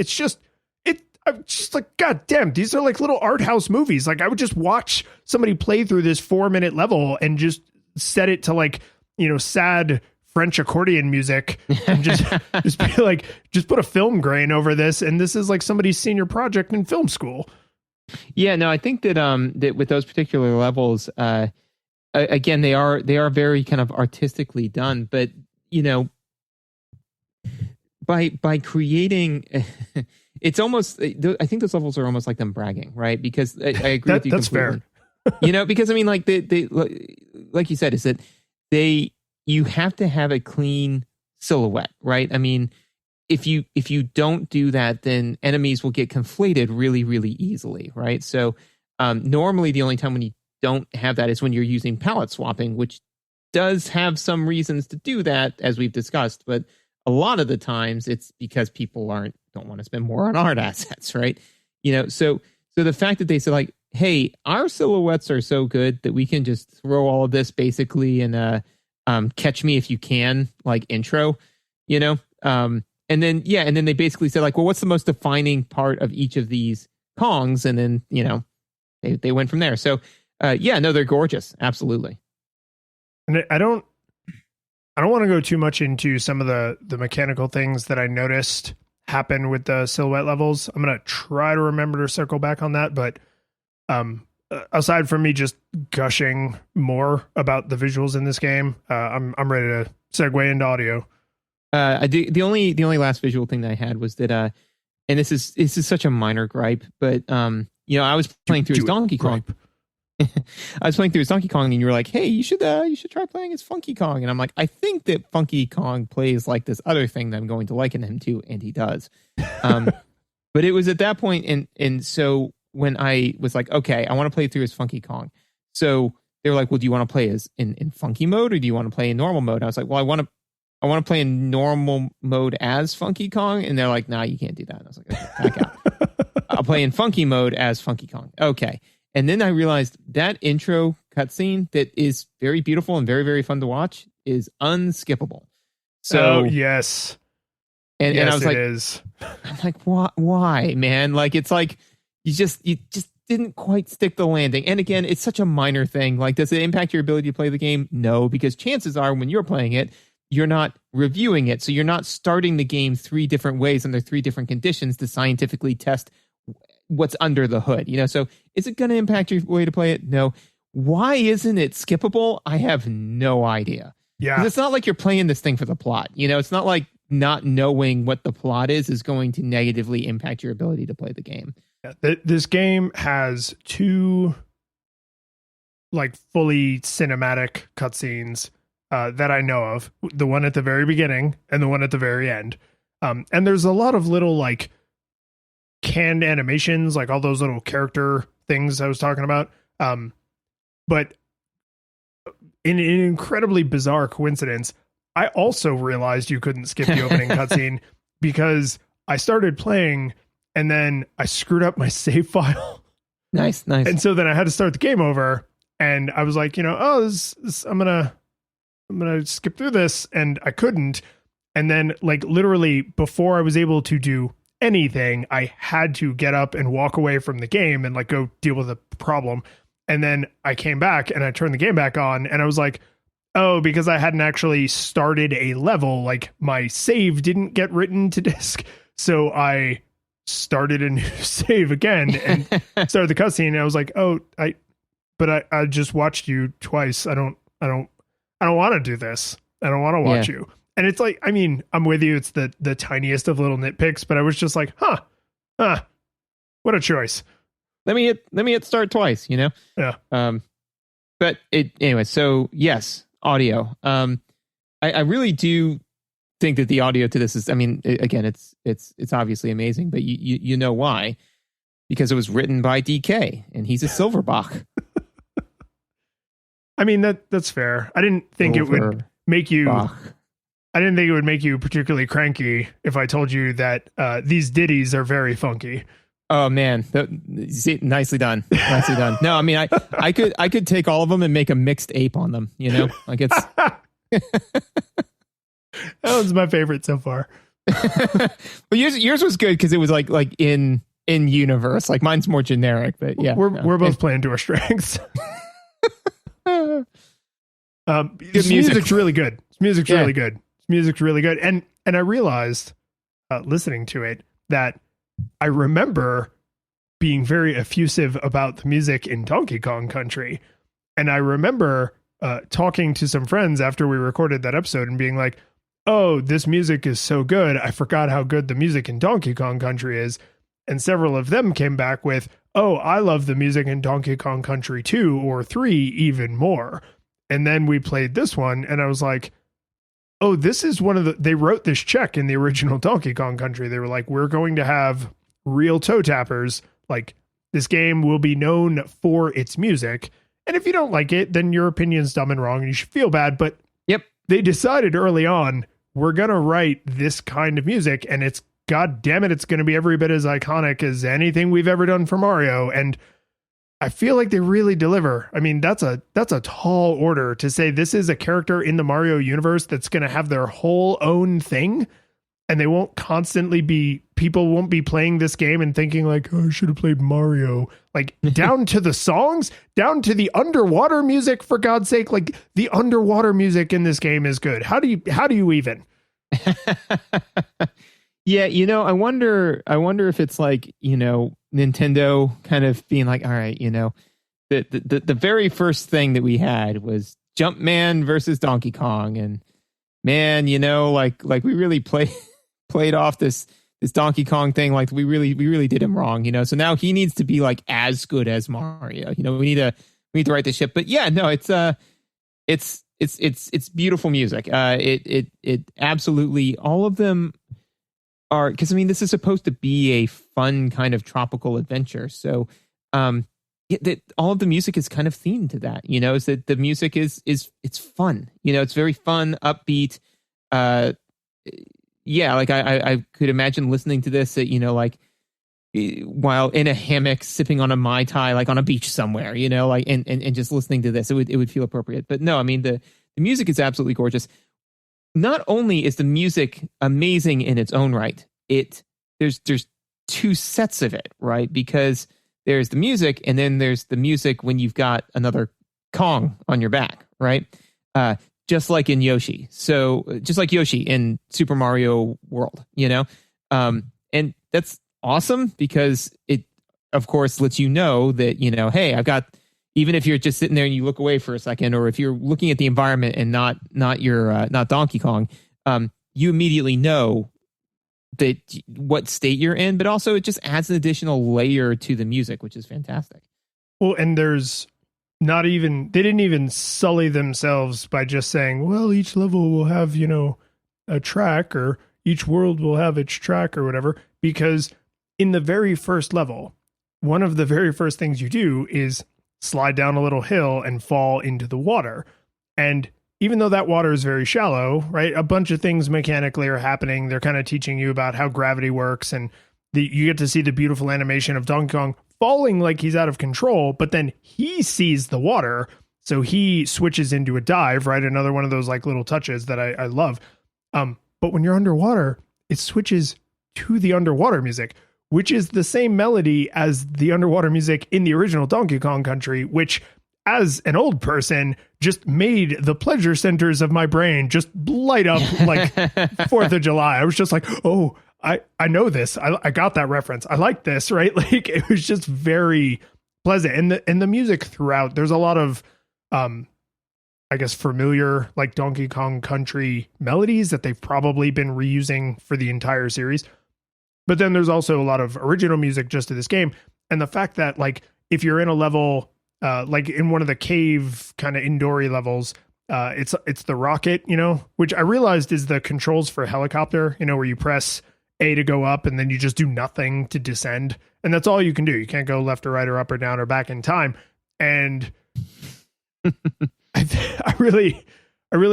I'm just like, God damn, these are like little art house movies. Like, I would just watch somebody play through this 4-minute level and just set it to like, you know, sad French accordion music and just be like, just put a film grain over this. And this is like somebody's senior project in film school. Yeah, no, I think that that with those particular levels, again, they are very kind of artistically done, but you know, by creating, it's almost, I think those levels are almost like them bragging, right? Because I agree with you. That's completely. fair. You know, because I mean, like they like you said, is that you have to have a clean silhouette, right? I mean, if you don't do that, then enemies will get conflated really, really easily, right? So normally the only time when you don't have that is when you're using palette swapping, which does have some reasons to do that, as we've discussed, but a lot of the times it's because people don't want to spend more on art assets, right? You know, so the fact that they said like, hey, our silhouettes are so good that we can just throw all of this basically in a Catch Me If You Can like intro, you know, and then they basically said like, well, what's the most defining part of each of these Kongs, and then you know they went from there. So no, they're gorgeous, absolutely. And I don't want to go too much into some of the mechanical things that I noticed happen with the silhouette levels. I'm gonna try to remember to circle back on that, but aside from me just gushing more about the visuals in this game, I'm ready to segue into audio. The only last visual thing that I had was that, and this is such a minor gripe, but you know, I was playing through his Donkey Kong. I was playing through his Donkey Kong, and you were like, "Hey, you should try playing as Funky Kong." And I'm like, I think that Funky Kong plays like this other thing that I'm going to liken him to, and he does. But it was at that point, and so when I was like, okay, I want to play through as Funky Kong. So they were like, well, do you want to play as in funky mode, or do you want to play in normal mode? I was like, well, I want to I want to play in normal mode as Funky Kong. And they're like, nah, you can't do that. And I was like, okay, back out. I'll play in funky mode as Funky Kong. Okay. And then I realized that intro cutscene that is very beautiful and very, very fun to watch is unskippable. So yes. And I was like, is. I'm like, why, man? Like, it's like, you just didn't quite stick the landing. And again, it's such a minor thing. Like, does it impact your ability to play the game? No, because chances are when you're playing it, you're not reviewing it. So you're not starting the game 3 different ways under 3 different conditions to scientifically test what's under the hood. So is it going to impact your way to play it? No. Why isn't it skippable? I have no idea. Yeah. 'Cause it's not like you're playing this thing for the plot. It's not like not knowing what the plot is going to negatively impact your ability to play the game. Yeah, this game has 2 like fully cinematic cutscenes that I know of. The one at the very beginning and the one at the very end. And there's a lot of little like canned animations, like all those little character things I was talking about. But in an incredibly bizarre coincidence, I also realized you couldn't skip the opening cutscene because I started playing and then I screwed up my save file. Nice. And so then I had to start the game over, and I was like, I'm gonna skip through this, and I couldn't. And then, like, literally before I was able to do anything, I had to get up and walk away from the game and like go deal with the problem. And then I came back and I turned the game back on, and I was like, oh, because I hadn't actually started a level, like my save didn't get written to disk. So I started a new save again and started the cutscene. And I was like, oh, I just watched you twice. I don't want to do this. I don't want to watch you. And it's like, I mean, I'm with you. It's the tiniest of little nitpicks, but I was just like, what a choice. Let me hit start twice, Yeah. But anyway, so yes, audio. I really do think that the audio to this is, I mean, again, it's obviously amazing, but you know why? Because it was written by DK and he's a Silverbach. I mean, that's fair. I didn't think it would make you, I didn't think it would make you particularly cranky if I told you that these ditties are very funky. Oh man, nicely done. Nicely done. No, I mean, I could take all of them and make a mixed ape on them, like it's. That was my favorite so far. But yours was good because it was like in universe. Like mine's more generic, but yeah, we're both playing to our strengths. Good music's really good. Music's really good. Music's really good. And I realized listening to it that I remember being very effusive about the music in Donkey Kong Country. And I remember talking to some friends after we recorded that episode and being like, oh, this music is so good. I forgot how good the music in Donkey Kong Country is. And several of them came back with, oh, I love the music in Donkey Kong Country 2 or 3 even more. And then we played this one and I was like, oh, this is they wrote this check in the original Donkey Kong Country. They were like, we're going to have real toe tappers. Like, this game will be known for its music. And if you don't like it, then your opinion's dumb and wrong and you should feel bad. But they decided early on, we're going to write this kind of music and it's, God damn it, it's going to be every bit as iconic as anything we've ever done for Mario. And I feel like they really deliver. I mean, that's a tall order to say this is a character in the Mario universe that's going to have their whole own thing. And they won't people won't be playing this game and thinking like, oh, I should have played Mario. Like down to the songs, down to the underwater music, for God's sake. Like the underwater music in this game is good. How do you even? Yeah, I wonder if it's like, Nintendo kind of being like, all right, the very first thing that we had was Jumpman versus Donkey Kong, and man, like we really played off this Donkey Kong thing, like we really did him wrong, so now he needs to be like as good as Mario. We need to right the ship. But yeah, no, it's beautiful music. It absolutely, all of them are, because I mean, this is supposed to be a fun kind of tropical adventure. So, all of the music is kind of themed to that. Is that the music is it's fun. It's very fun, upbeat. yeah, like I could imagine listening to this at, like while in a hammock sipping on a Mai Tai, like on a beach somewhere, like and just listening to this, it would feel appropriate. But no, I mean the music is absolutely gorgeous. Not only is the music amazing in its own right, there's two sets of it, right? Because there's the music, and then there's the music when you've got another Kong on your back, right? Just like in Yoshi. So just like Yoshi in Super Mario World, and that's awesome because it, of course, lets you know that, hey, I've got, even if you're just sitting there and you look away for a second, or if you're looking at the environment and not Donkey Kong, you immediately know that what state you're in, but also it just adds an additional layer to the music, which is fantastic. Well, and there's they didn't even sully themselves by just saying, well, each level will have, a track, or each world will have its track or whatever, because in the very first level, one of the very first things you do is slide down a little hill and fall into the water. And even though that water is very shallow, right, a bunch of things mechanically are happening. They're kind of teaching you about how gravity works, and you get to see the beautiful animation of Donkey Kong falling like he's out of control, but then he sees the water, so he switches into a dive, right? Another one of those like little touches that I love. But when you're underwater, it switches to the underwater music, which is the same melody as the underwater music in the original Donkey Kong Country, which, as an old person, just made the pleasure centers of my brain just light up like 4th of July. I was just like, oh, I know this. I got that reference. I like this, right? Like, it was just very pleasant. And the music throughout, there's a lot of, I guess, familiar like Donkey Kong Country melodies that they've probably been reusing for the entire series. But then there's also a lot of original music just to this game. And the fact that, like, if you're in a level, like in one of the cave kind of indoory levels, it's the rocket, which I realized is the controls for helicopter, where you press A to go up and then you just do nothing to descend. And that's all you can do. You can't go left or right or up or down or back in time. And I really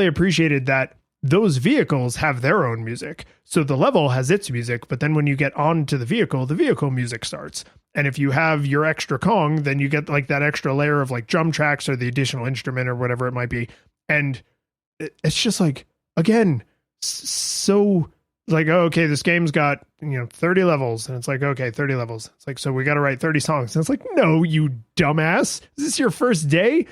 appreciated that those vehicles have their own music. So the level has its music, but then when you get onto the vehicle music starts. And if you have your extra Kong, then you get like that extra layer of like drum tracks or the additional instrument or whatever it might be. And it's just like, again, so like, oh, okay, this game's got, 30 levels. And it's like, okay, 30 levels. It's like, so we got to write 30 songs. And it's like, no, you dumbass. Is this your first day?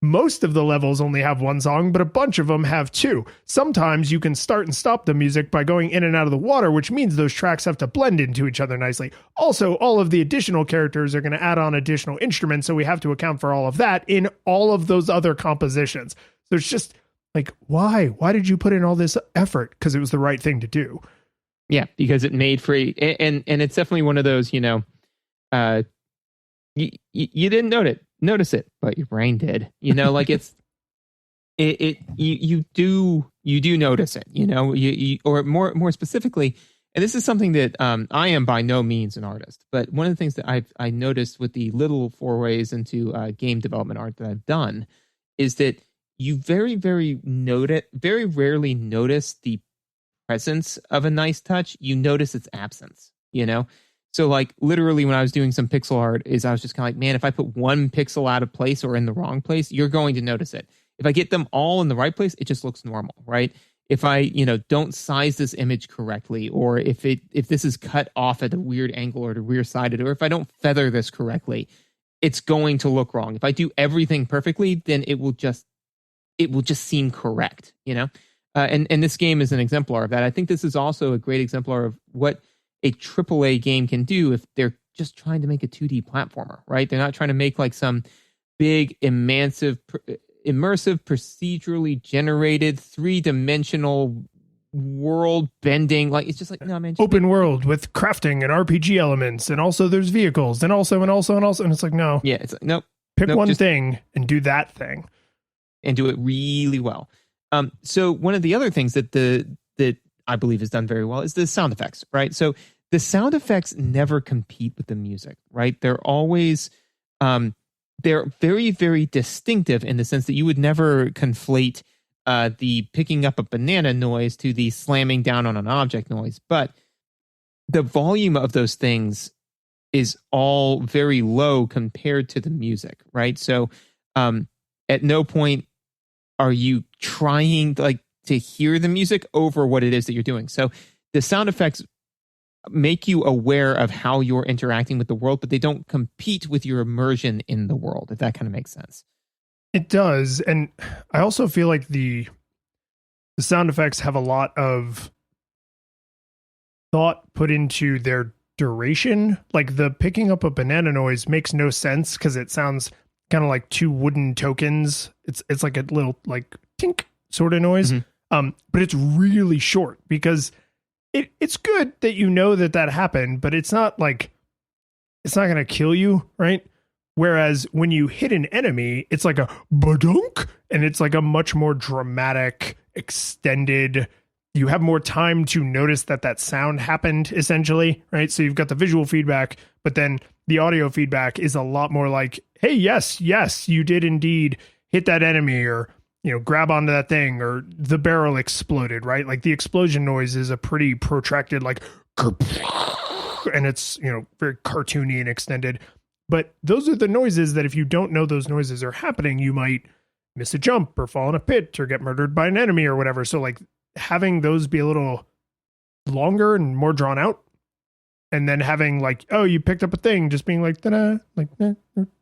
Most of the levels only have one song, but a bunch of them have two. Sometimes you can start and stop the music by going in and out of the water, which means those tracks have to blend into each other nicely. Also, all of the additional characters are going to add on additional instruments, so we have to account for all of that in all of those other compositions. So it's just like, why? Why did you put in all this effort? Because it was the right thing to do. Yeah, because it made for, and it's definitely one of those, you didn't notice it, but your brain did, like you do notice it, you or more specifically, and this is something that I am by no means an artist, but one of the things that I noticed with the little forays into game development art that I've done is that you very rarely notice the presence of a nice touch. You notice its absence, So like literally when I was doing some pixel art I was just kind of like, man, if I put one pixel out of place or in the wrong place, you're going to notice it. If I get them all in the right place, it just looks normal, right? If I, don't size this image correctly, or if this is cut off at a weird angle or at a rear sided, or if I don't feather this correctly, it's going to look wrong. If I do everything perfectly, then it will just seem correct, and this game is an exemplar of that. I think this is also a great exemplar of what a AAA game can do if they're just trying to make a 2D platformer, right? They're not trying to make like some big, immersive, procedurally generated, 3-dimensional world bending. Like, it's just like, no, man. Open world with crafting and RPG elements. And also there's vehicles and also. And it's like, no. Yeah, it's like, nope. Pick one thing and do that thing. And do it really well. So one of the other things that I believe is done very well is the sound effects, right? So the sound effects never compete with the music, right? They're always, they're very, very distinctive in the sense that you would never conflate the picking up a banana noise to the slamming down on an object noise. But the volume of those things is all very low compared to the music, right? So at no point are you trying to hear the music over what it is that you're doing. So the sound effects make you aware of how you're interacting with the world, but they don't compete with your immersion in the world, if that kind of makes sense. It does. And I also feel like the sound effects have a lot of thought put into their duration. Like the picking up a banana noise makes no sense because it sounds kind of like two wooden tokens. It's like a little like tink sort of noise. But it's really short because it's good that you know that happened, but it's not going to kill you, right? Whereas when you hit an enemy, it's like a badunk, and it's like a much more dramatic, extended. You have more time to notice that sound happened, essentially, right? So you've got the visual feedback, but then the audio feedback is a lot more like, hey, yes, you did indeed hit that enemy, or grab onto that thing, or the barrel exploded, right? Like the explosion noise is a pretty protracted, like, and it's, very cartoony and extended. But those are the noises that if you don't know those noises are happening, you might miss a jump or fall in a pit or get murdered by an enemy or whatever. So like having those be a little longer and more drawn out, and then having like, oh, you picked up a thing, just being like, ta-da, like,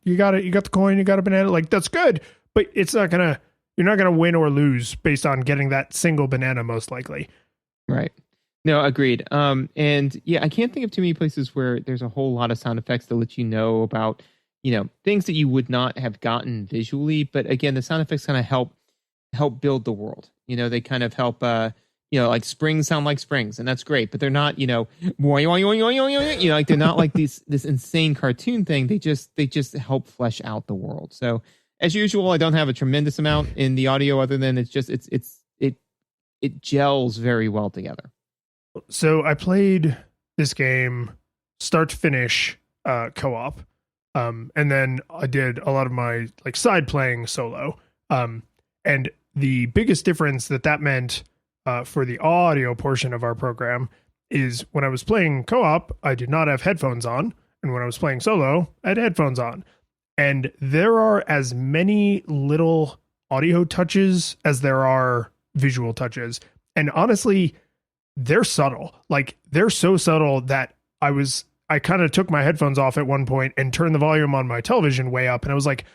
you got it, you got the coin, you got a banana, like that's good, but you're not gonna win or lose based on getting that single banana, most likely. Right. No, agreed. And yeah, I can't think of too many places where there's a whole lot of sound effects to let you know about, things that you would not have gotten visually. But again, the sound effects kind of help build the world. They kind of help, like springs sound like springs, and that's great. But they're not, like they're not like this insane cartoon thing. They just help flesh out the world. So as usual, I don't have a tremendous amount in the audio other than it gels very well together. So I played this game start to finish co-op, and then I did a lot of my like side playing solo. And the biggest difference that meant for the audio portion of our program is when I was playing co-op, I did not have headphones on, and when I was playing solo, I had headphones on. And there are as many little audio touches as there are visual touches. And honestly, they're subtle. Like they're so subtle that I kind of took my headphones off at one point and turned the volume on my television way up. And I was like,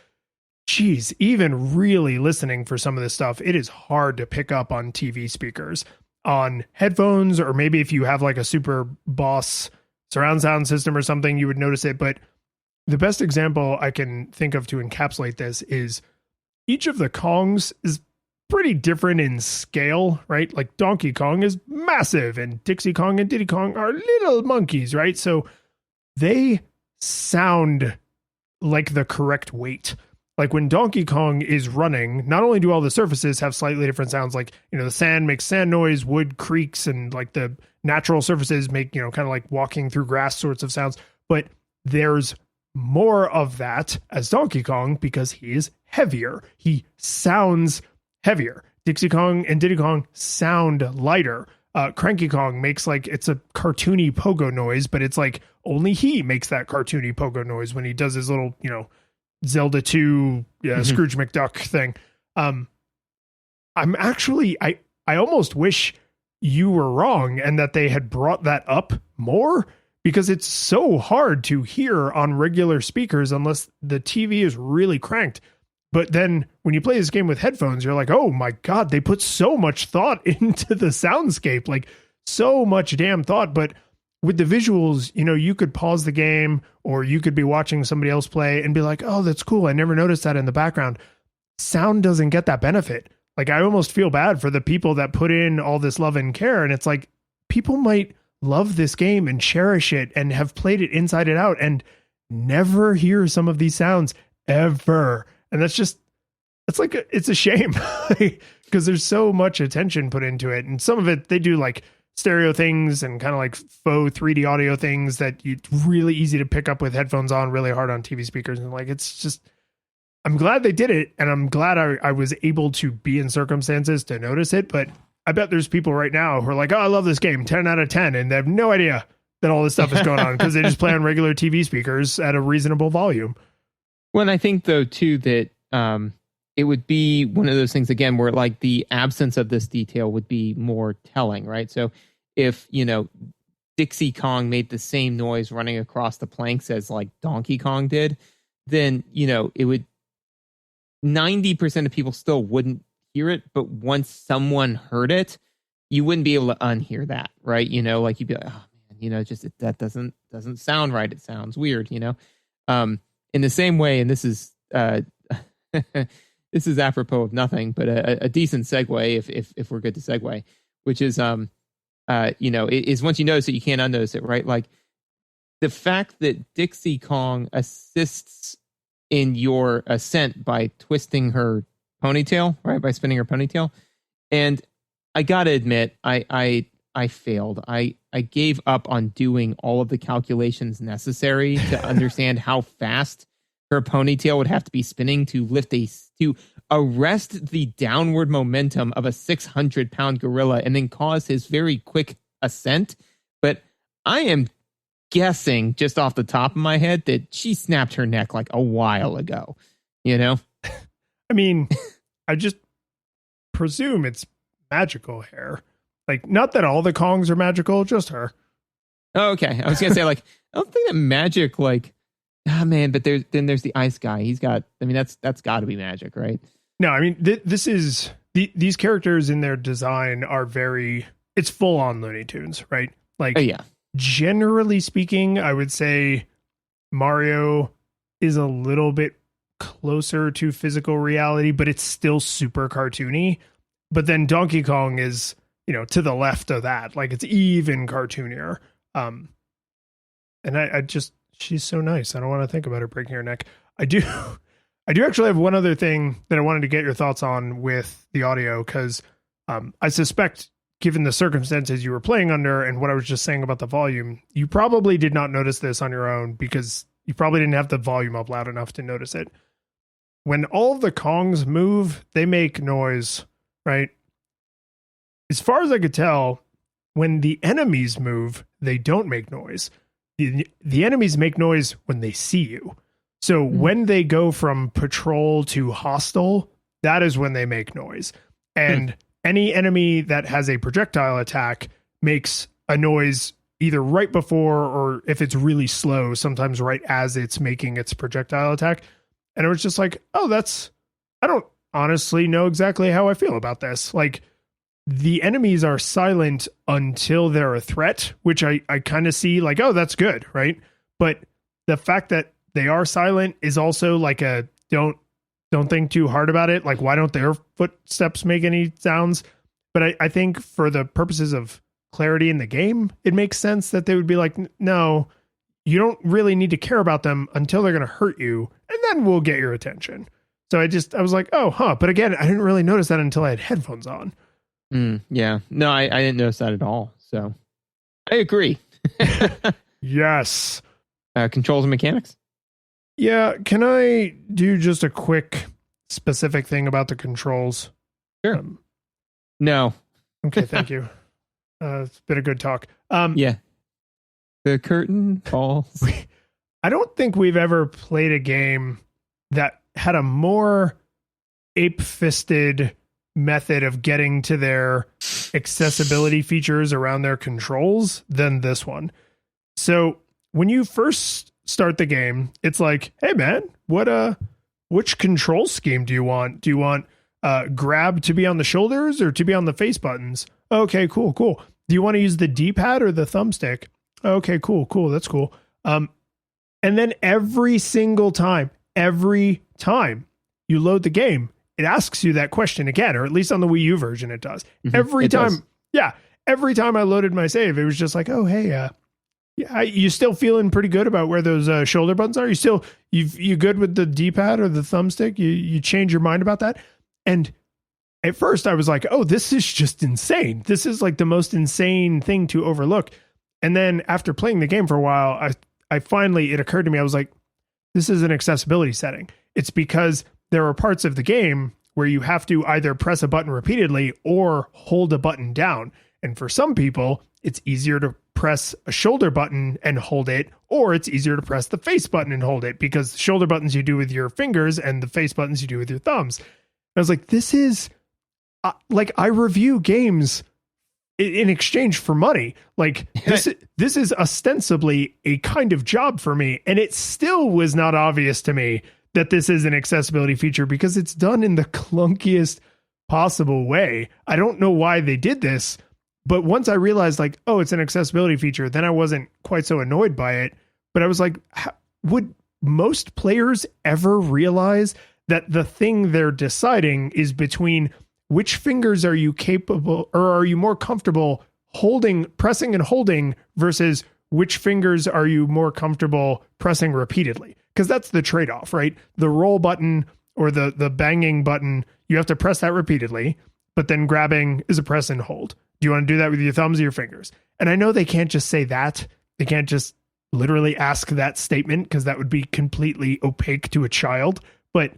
geez, even really listening for some of this stuff, it is hard to pick up on TV speakers. On headphones, or maybe if you have like a super boss surround sound system or something, you would notice it. But the best example I can think of to encapsulate this is each of the Kongs is pretty different in scale, right? Like Donkey Kong is massive and Dixie Kong and Diddy Kong are little monkeys, right? So they sound like the correct weight. Like when Donkey Kong is running, not only do all the surfaces have slightly different sounds, like, the sand makes sand noise, wood creaks, and like the natural surfaces make, kind of like walking through grass sorts of sounds, but there's more of that as Donkey Kong because he is heavier. He sounds heavier. Dixie Kong and Diddy Kong sound lighter. Cranky Kong makes like, it's a cartoony pogo noise, but it's like only he makes that cartoony pogo noise when he does his little, Zelda 2 Scrooge McDuck thing. I almost wish you were wrong and that they had brought that up more, because it's so hard to hear on regular speakers unless the TV is really cranked. But then when you play this game with headphones, you're like, oh my God, they put so much thought into the soundscape, like so much damn thought. But with the visuals, you could pause the game, or you could be watching somebody else play and be like, oh, that's cool, I never noticed that in the background. Sound doesn't get that benefit. Like I almost feel bad for the people that put in all this love and care. And it's like, people might love this game and cherish it and have played it inside and out and never hear some of these sounds ever. And it's a shame because there's so much attention put into it. And some of it, they do like stereo things and kind of like faux 3D audio things that it's really easy to pick up with headphones on, really hard on TV speakers. And like, it's just, I'm glad they did it, and I'm glad I was able to be in circumstances to notice it. But I bet there's people right now who are like, "Oh, I love this game, 10 out of 10," and they have no idea that all this stuff is going on because they just play on regular TV speakers at a reasonable volume. Well, and I think though too that it would be one of those things again where like the absence of this detail would be more telling, right? So if Dixie Kong made the same noise running across the planks as like Donkey Kong did, then it would 90% of people still wouldn't hear it, but once someone heard it, you wouldn't be able to unhear that, right? Like you'd be like, oh man, that doesn't sound right. It sounds weird, in the same way, and this is this is apropos of nothing, but a decent segue if we're good to segue, which is is once you notice it, you can't unnotice it, right? Like the fact that Dixie Kong assists in your ascent by twisting her ponytail, right? By spinning her ponytail. And I gotta admit, I failed. I gave up on doing all of the calculations necessary to understand how fast her ponytail would have to be spinning to arrest the downward momentum of a 600-pound gorilla and then cause his very quick ascent. But I am guessing just off the top of my head that she snapped her neck like a while ago, I mean, I just presume it's magical hair. Like, not that all the Kongs are magical, just her. Oh, okay. I was going to say, like, I don't think that magic, like, man, but there's the ice guy. He's got, I mean, that's got to be magic, right? No, I mean, this is, these characters in their design are it's full on Looney Tunes, right? Like, oh, yeah. Generally speaking, I would say Mario is a little bit closer to physical reality, but it's still super cartoony. But then Donkey Kong is, to the left of that. Like, it's even cartoonier. And I just, she's so nice. I don't want to think about her breaking her neck. I do actually have one other thing that I wanted to get your thoughts on with the audio, because I suspect, given the circumstances you were playing under and what I was just saying about the volume, you probably did not notice this on your own because you probably didn't have the volume up loud enough to notice it. When all of the Kongs move, they make noise, right? As far as I could tell, when the enemies move, they don't make noise. The enemies make noise when they see you. So when they go from patrol to hostile, that is when they make noise. And any enemy that has a projectile attack makes a noise either right before, or if it's really slow, sometimes right as it's making its projectile attack. And it was just like, oh, I don't honestly know exactly how I feel about this. Like, the enemies are silent until they're a threat, which I kind of see like, oh, that's good, right? But the fact that they are silent is also like don't think too hard about it. Like, why don't their footsteps make any sounds? But I think for the purposes of clarity in the game, it makes sense that they would be like, no, you don't really need to care about them until they're going to hurt you, and then we'll get your attention. So I was like, oh, huh. But again, I didn't really notice that until I had headphones on. Yeah. No, I didn't notice that at all. So I agree. Yes. Controls and mechanics? Yeah. Can I do just a quick specific thing about the controls? Sure. No. Okay. Thank you. It's been a good talk. Yeah. The curtain falls. I don't think we've ever played a game that had a more ape-fisted method of getting to their accessibility features around their controls than this one. So when you first start the game, it's like, hey man, which control scheme do you want? Do you want grab to be on the shoulders or to be on the face buttons? Okay, cool. Do you want to use the D-pad or the thumbstick? Okay, cool. That's cool. And then every single time you load the game, it asks you that question again, or at least on the Wii U version, it does. Every time I loaded my save, it was just like, oh, hey, you still feeling pretty good about where those shoulder buttons are? You good with the D-pad or the thumbstick? You change your mind about that? And at first I was like, oh, this is just insane. This is like the most insane thing to overlook. And then after playing the game for a while, I finally, it occurred to me, I was like, this is an accessibility setting. It's because there are parts of the game where you have to either press a button repeatedly or hold a button down. And for some people, it's easier to press a shoulder button and hold it, or it's easier to press the face button and hold it, because the shoulder buttons you do with your fingers and the face buttons you do with your thumbs. And I was like, this is like, I review games in exchange for money. Like this is ostensibly a kind of job for me. And it still was not obvious to me that this is an accessibility feature because it's done in the clunkiest possible way. I don't know why they did this, but once I realized like, oh, it's an accessibility feature, then I wasn't quite so annoyed by it. But I was like, would most players ever realize that the thing they're deciding is between which fingers are you capable, or are you more comfortable pressing and holding, versus which fingers are you more comfortable pressing repeatedly? Because that's the trade-off, right? The roll button or the banging button, you have to press that repeatedly, but then grabbing is a press and hold. Do you want to do that with your thumbs or your fingers? And I know they can't just say that. They can't just literally ask that statement, because that would be completely opaque to a child. But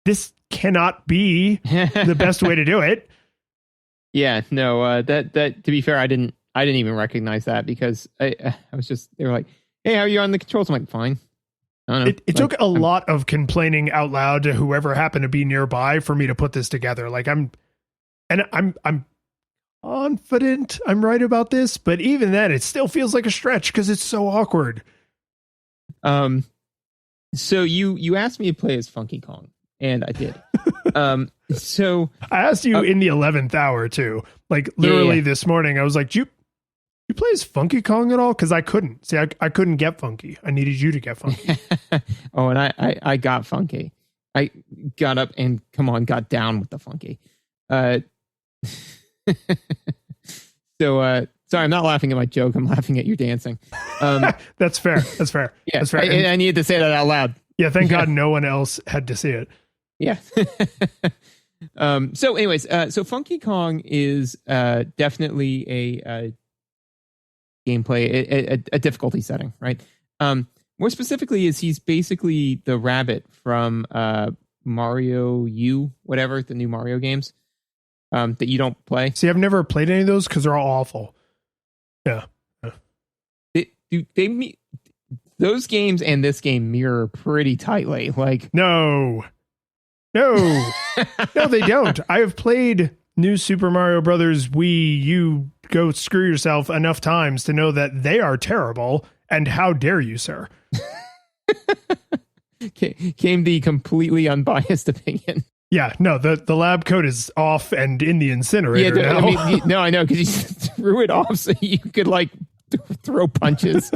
this cannot be the best way to do it. Yeah, no, that to be fair, I didn't even recognize that, because I was just, they were like, hey, how are you on the controls? I'm like, fine. I don't know. It took a lot of complaining out loud to whoever happened to be nearby for me to put this together. Like I'm confident I'm right about this, but even then it still feels like a stretch because it's so awkward. So you asked me to play as Funky Kong, and I did. So I asked you in the 11th hour too. Like literally this morning, I was like, you play as Funky Kong at all? Because I couldn't. See, I couldn't get Funky. I needed you to get Funky. Oh, and I got Funky. I got up and got down with the Funky. So sorry, I'm not laughing at my joke. I'm laughing at your dancing. That's fair. That's fair. Yeah, that's fair. I needed to say that out loud. Yeah, thank God no one else had to see it. Yeah. So anyways, so Funky Kong is definitely a gameplay, a difficulty setting, right? More specifically, is he's basically the rabbit from Mario U, whatever, the new Mario games that you don't play. See, I've never played any of those because they're all awful. Yeah. Those games and this game mirror pretty tightly. Like, no, no, they don't. I have played New Super Mario Brothers Wii U Go Screw Yourself enough times to know that they are terrible. And how dare you, sir? Came the completely unbiased opinion. Yeah, no, the lab coat is off and in the incinerator now. I mean, no, I know, because you threw it off so you could like throw punches.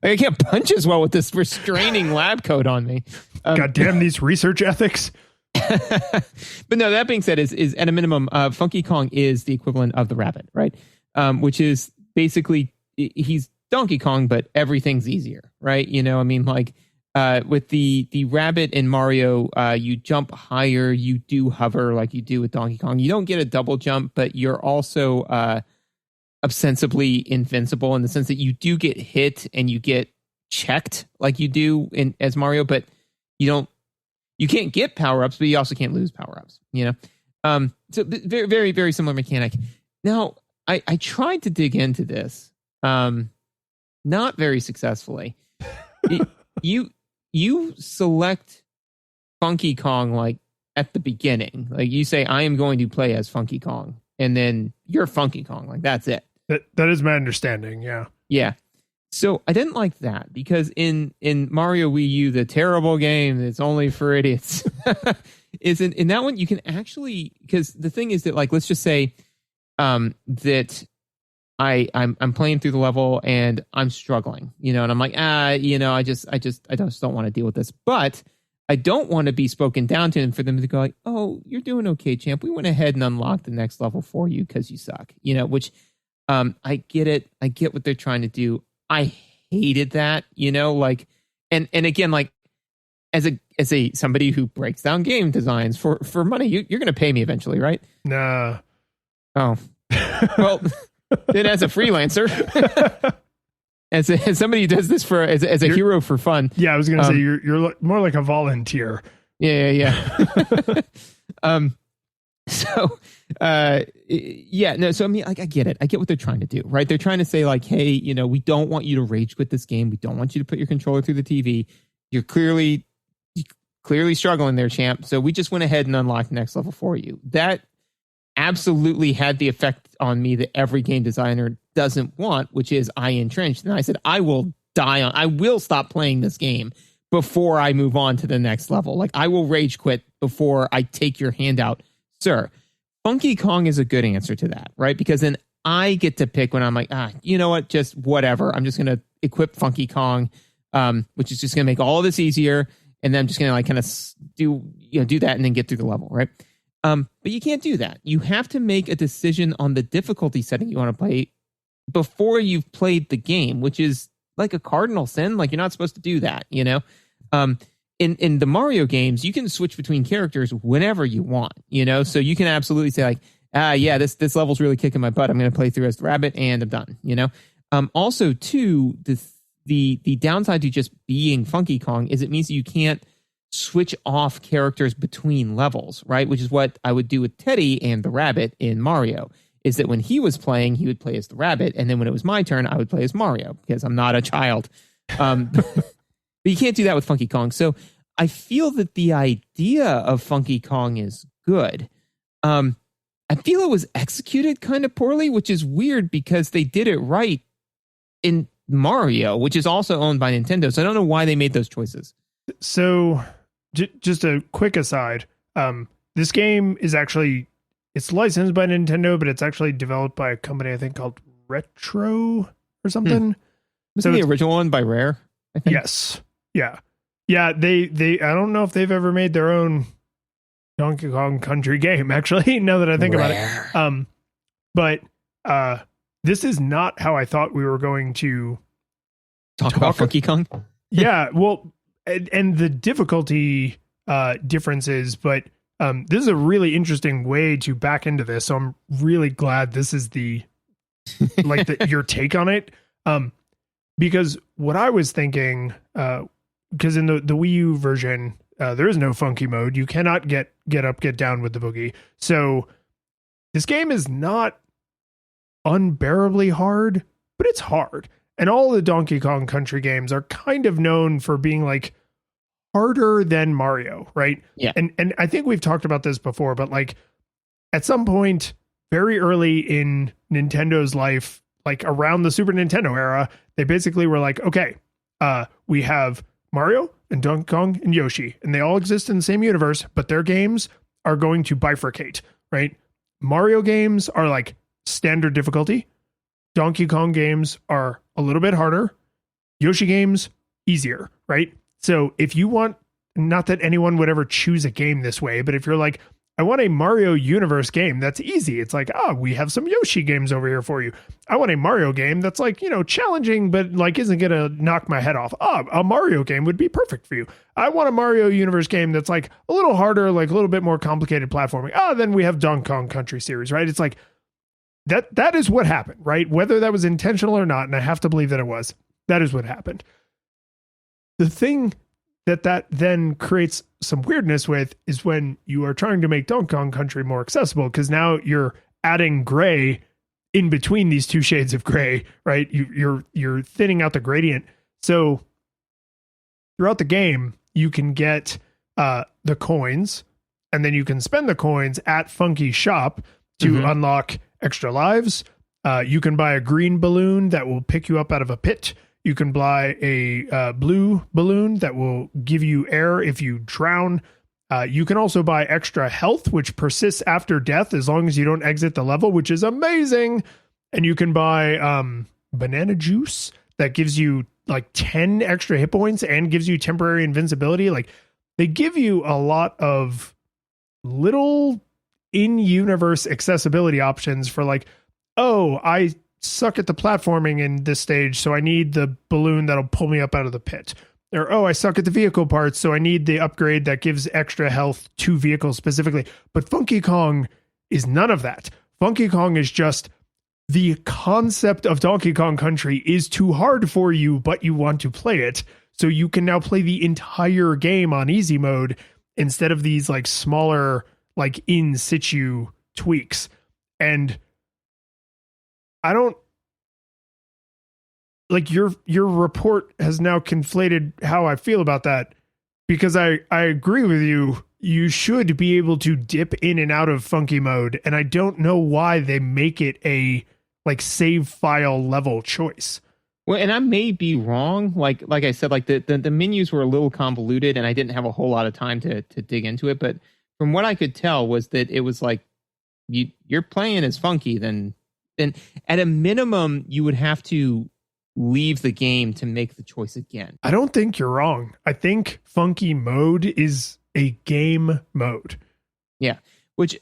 I can't punch as well with this restraining lab coat on me. God damn these research ethics. But no, that being said, is at a minimum, Funky Kong is the equivalent of the rabbit, right? Which is basically, he's Donkey Kong, but everything's easier, right? You know, I mean, like with the rabbit in Mario, you jump higher, you do hover like you do with Donkey Kong. You don't get a double jump, but you're also ostensibly invincible in the sense that you do get hit and you get checked like you do as Mario, but you can't get power-ups, but you also can't lose power-ups, you know? So very, very, very similar mechanic. Now, I tried to dig into this, not very successfully. You select Funky Kong like at the beginning. Like you say, I am going to play as Funky Kong, and then you're Funky Kong. Like that's it. That is my understanding, yeah. Yeah. So I didn't like that because in Mario Wii U, the terrible game that's only for idiots, is in that one you can actually, because the thing is that, like, let's just say that I'm playing through the level and I'm struggling, you know, and I'm like, you know, I just don't want to deal with this, but I don't want to be spoken down to and for them to go like, oh, you're doing okay, champ. We went ahead and unlocked the next level for you because you suck, you know, which I get it. I get what they're trying to do. I hated that, you know, like, and again, like as a somebody who breaks down game designs for money, you're going to pay me eventually, right? Nah. Oh, well, then as a freelancer, as somebody who does this for as a hero for fun. Yeah, I was going to say you're more like a volunteer. Yeah. So, no. So I mean, like, I get it. I get what they're trying to do, right? They're trying to say like, hey, we don't want you to rage quit this game. We don't want you to put your controller through the TV. You're clearly struggling there, champ. So we just went ahead and unlocked the next level for you. That absolutely had the effect on me that every game designer doesn't want, which is I entrenched. And I said, I will stop playing this game before I move on to the next level. Like, I will rage quit before I take your hand out, sir. Funky Kong is a good answer to that, right? Because then I get to pick when I'm like, you know what, just whatever. I'm just going to equip Funky Kong, which is just going to make all of this easier. And then I'm just going to like kind of do that and then get through the level, right? But you can't do that. You have to make a decision on the difficulty setting you want to play before you've played the game, which is like a cardinal sin. Like, you're not supposed to do that, In the Mario games, you can switch between characters whenever you want, So you can absolutely say like, this level's really kicking my butt. I'm going to play through as the rabbit and I'm done, Also, too, the downside to just being Funky Kong is it means that you can't switch off characters between levels, right? Which is what I would do with Teddy and the rabbit in Mario, is that when he was playing, he would play as the rabbit. And then when it was my turn, I would play as Mario because I'm not a child. But you can't do that with Funky Kong. So I feel that the idea of Funky Kong is good. I feel it was executed kind of poorly, which is weird because they did it right in Mario, which is also owned by Nintendo. So I don't know why they made those choices. So just a quick aside. This game is it's licensed by Nintendo, but it's actually developed by a company, I think, called Retro or something. Wasn't the original one by Rare, I think? Yes. Yeah. Yeah. They I don't know if they've ever made their own Donkey Kong Country game, actually, now that I think about it. But this is not how I thought we were going to talk about Funky Kong. Yeah, well, and the difficulty differences, but this is a really interesting way to back into this. So I'm really glad this is your take on it. Because what I was thinking, because in the Wii U version, there is no funky mode. You cannot get up, get down with the boogie. So this game is not unbearably hard, but it's hard. And all the Donkey Kong Country games are kind of known for being like harder than Mario, right? Yeah. And I think we've talked about this before, but like at some point very early in Nintendo's life, like around the Super Nintendo era, they basically were like, okay, we have Mario and Donkey Kong and Yoshi, and they all exist in the same universe, but their games are going to bifurcate, right? Mario games are like standard difficulty. Donkey Kong games are a little bit harder. Yoshi games, easier, right? So if you want, not that anyone would ever choose a game this way, but if you're like, I want a Mario universe game, that's easy. It's like, we have some Yoshi games over here for you. I want a Mario game that's like, challenging, but like isn't going to knock my head off. A Mario game would be perfect for you. I want a Mario universe game that's like a little harder, like a little bit more complicated platforming. Then we have Donkey Kong Country series, right? It's like, that is what happened, right? Whether that was intentional or not, and I have to believe that it was, that is what happened. The thing that then creates some weirdness with is when you are trying to make Donkey Kong Country more accessible, because now you're adding gray in between these two shades of gray, right? You're thinning out the gradient. So throughout the game, you can get the coins, and then you can spend the coins at Funky Shop to unlock extra lives. You can buy a green balloon that will pick you up out of a pit. You can buy a blue balloon that will give you air if you drown. You can also buy extra health, which persists after death as long as you don't exit the level, which is amazing. And you can buy banana juice that gives you like 10 extra hit points and gives you temporary invincibility. Like, they give you a lot of little in-universe accessibility options for like, I suck at the platforming in this stage, so I need the balloon that'll pull me up out of the pit. Or, I suck at the vehicle parts, so I need the upgrade that gives extra health to vehicles specifically. But Funky Kong is none of that. Funky Kong is just, the concept of Donkey Kong Country is too hard for you, but you want to play it. So you can now play the entire game on easy mode instead of these like smaller, like in situ tweaks. And I don't like your report has now conflated how I feel about that, because I agree with you. You should be able to dip in and out of funky mode. And I don't know why they make it a like save file level choice. Well, and I may be wrong. Like I said, like the menus were a little convoluted, and I didn't have a whole lot of time to dig into it. But from what I could tell was that it was like you're playing as Funky, then at a minimum you would have to leave the game to make the choice again. I don't think you're wrong. I think funky mode is a game mode. Yeah, which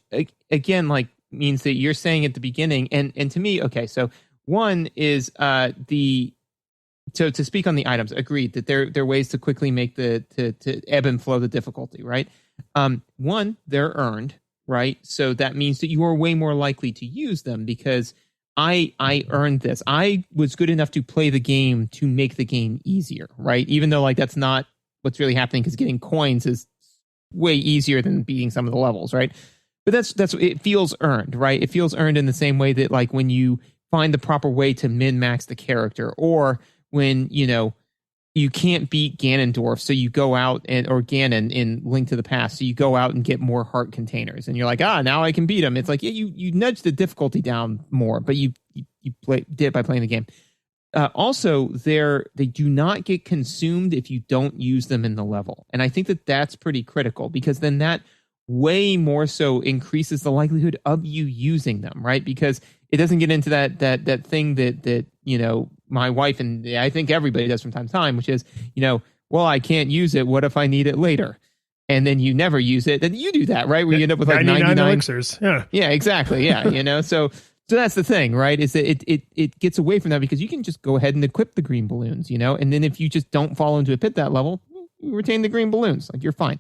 again like means that you're saying at the beginning, and to me, okay, so. One is so to speak on the items, agreed that there are ways to quickly make to ebb and flow the difficulty, right? One, they're earned, right? So that means that you are way more likely to use them because I earned this. I was good enough to play the game to make the game easier, right? Even though like that's not what's really happening, because getting coins is way easier than beating some of the levels, right? But that's it feels earned, right? It feels earned in the same way that like when you find the proper way to min-max the character, or when, you know, you can't beat Ganondorf, so you go out or Ganon in Link to the Past, so you go out and get more heart containers, and you're like, now I can beat him. It's like, yeah, you nudge the difficulty down more, but you did it by playing the game. Also, they do not get consumed if you don't use them in the level, and I think that's pretty critical, because then that way more so increases the likelihood of you using them, right? Because it doesn't get into that thing that you know my wife and I think everybody does from time to time, which is, you know, well, I can't use it. What if I need it later? And then you never use it. Then you do that, right? Where you end up with like 99 elixirs. Yeah, exactly. Yeah, you know, so that's the thing, right? Is that it gets away from that, because you can just go ahead and equip the green balloons, you know, and then if you just don't fall into a pit that level, you retain the green balloons, like you're fine.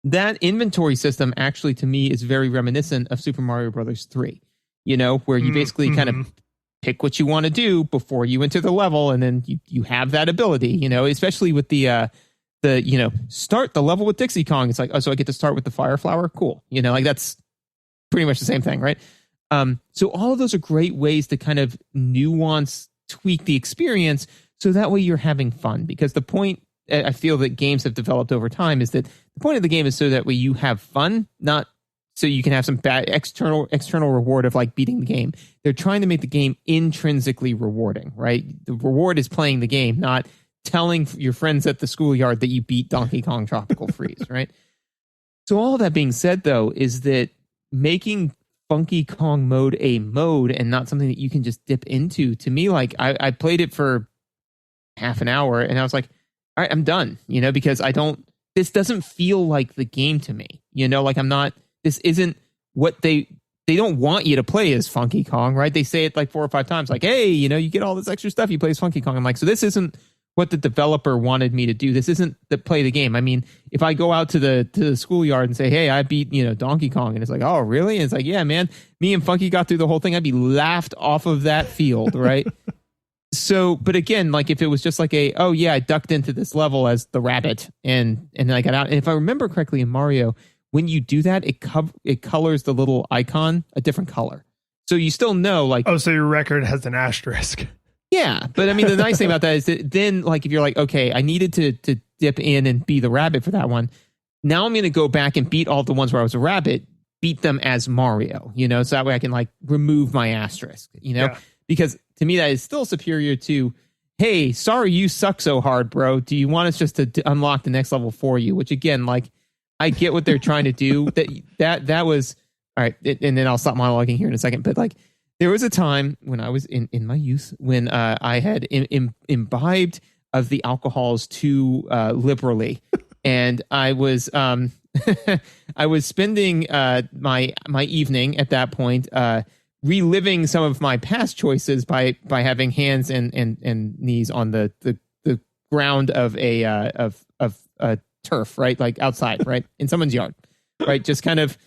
That inventory system actually to me is very reminiscent of Super Mario Brothers 3. You know, where you basically kind of pick what you want to do before you enter the level, and then you have that ability, you know, especially with the you know, start the level with Dixie Kong. It's like, oh, so I get to start with the fire flower? Cool. You know, like that's pretty much the same thing, right? So all of those are great ways to kind of nuance, tweak the experience, so that way you're having fun. Because the point I feel that games have developed over time is that the point of the game is so that way you have fun, not so you can have some bad external reward of like beating the game. They're trying to make the game intrinsically rewarding, right? The reward is playing the game, not telling your friends at the schoolyard that you beat Donkey Kong Tropical Freeze, right? So all that being said, though, is that making Funky Kong mode a mode and not something that you can just dip into, to me, like I played it for half an hour and I was like, all right, I'm done, you know, because this doesn't feel like the game to me, you know, like this isn't what they don't want you to play as Funky Kong, right? They say it like 4 or 5 times, like, hey, you know, you get all this extra stuff, you play as Funky Kong. I'm like, so this isn't what the developer wanted me to do. This isn't the play the game. I mean, if I go out to the schoolyard and say, hey, I beat, you know, Donkey Kong, and it's like, oh, really? And it's like, yeah, man, me and Funky got through the whole thing, I'd be laughed off of that field, right? So, but again, like if it was just like oh yeah, I ducked into this level as the rabbit and then I got out. And if I remember correctly in Mario, when you do that, it colors the little icon a different color. So you still know, like, oh, so your record has an asterisk. Yeah, but I mean, the nice thing about that is that then, like, if you're like, okay, I needed to dip in and be the rabbit for that one. Now I'm going to go back and beat all the ones where I was a rabbit, beat them as Mario, you know, so that way I can like remove my asterisk, you know, because to me that is still superior to, hey, sorry you suck so hard, bro. Do you want us just to unlock the next level for you? Which again, like, I get what they're trying to do. That was all right. And then I'll stop monologuing here in a second. But like, there was a time when I was in my youth when I had imbibed of the alcohols too liberally, and I was I was spending my evening at that point reliving some of my past choices by having hands and knees on the ground of a turf, right, like outside, right, in someone's yard, right, just kind of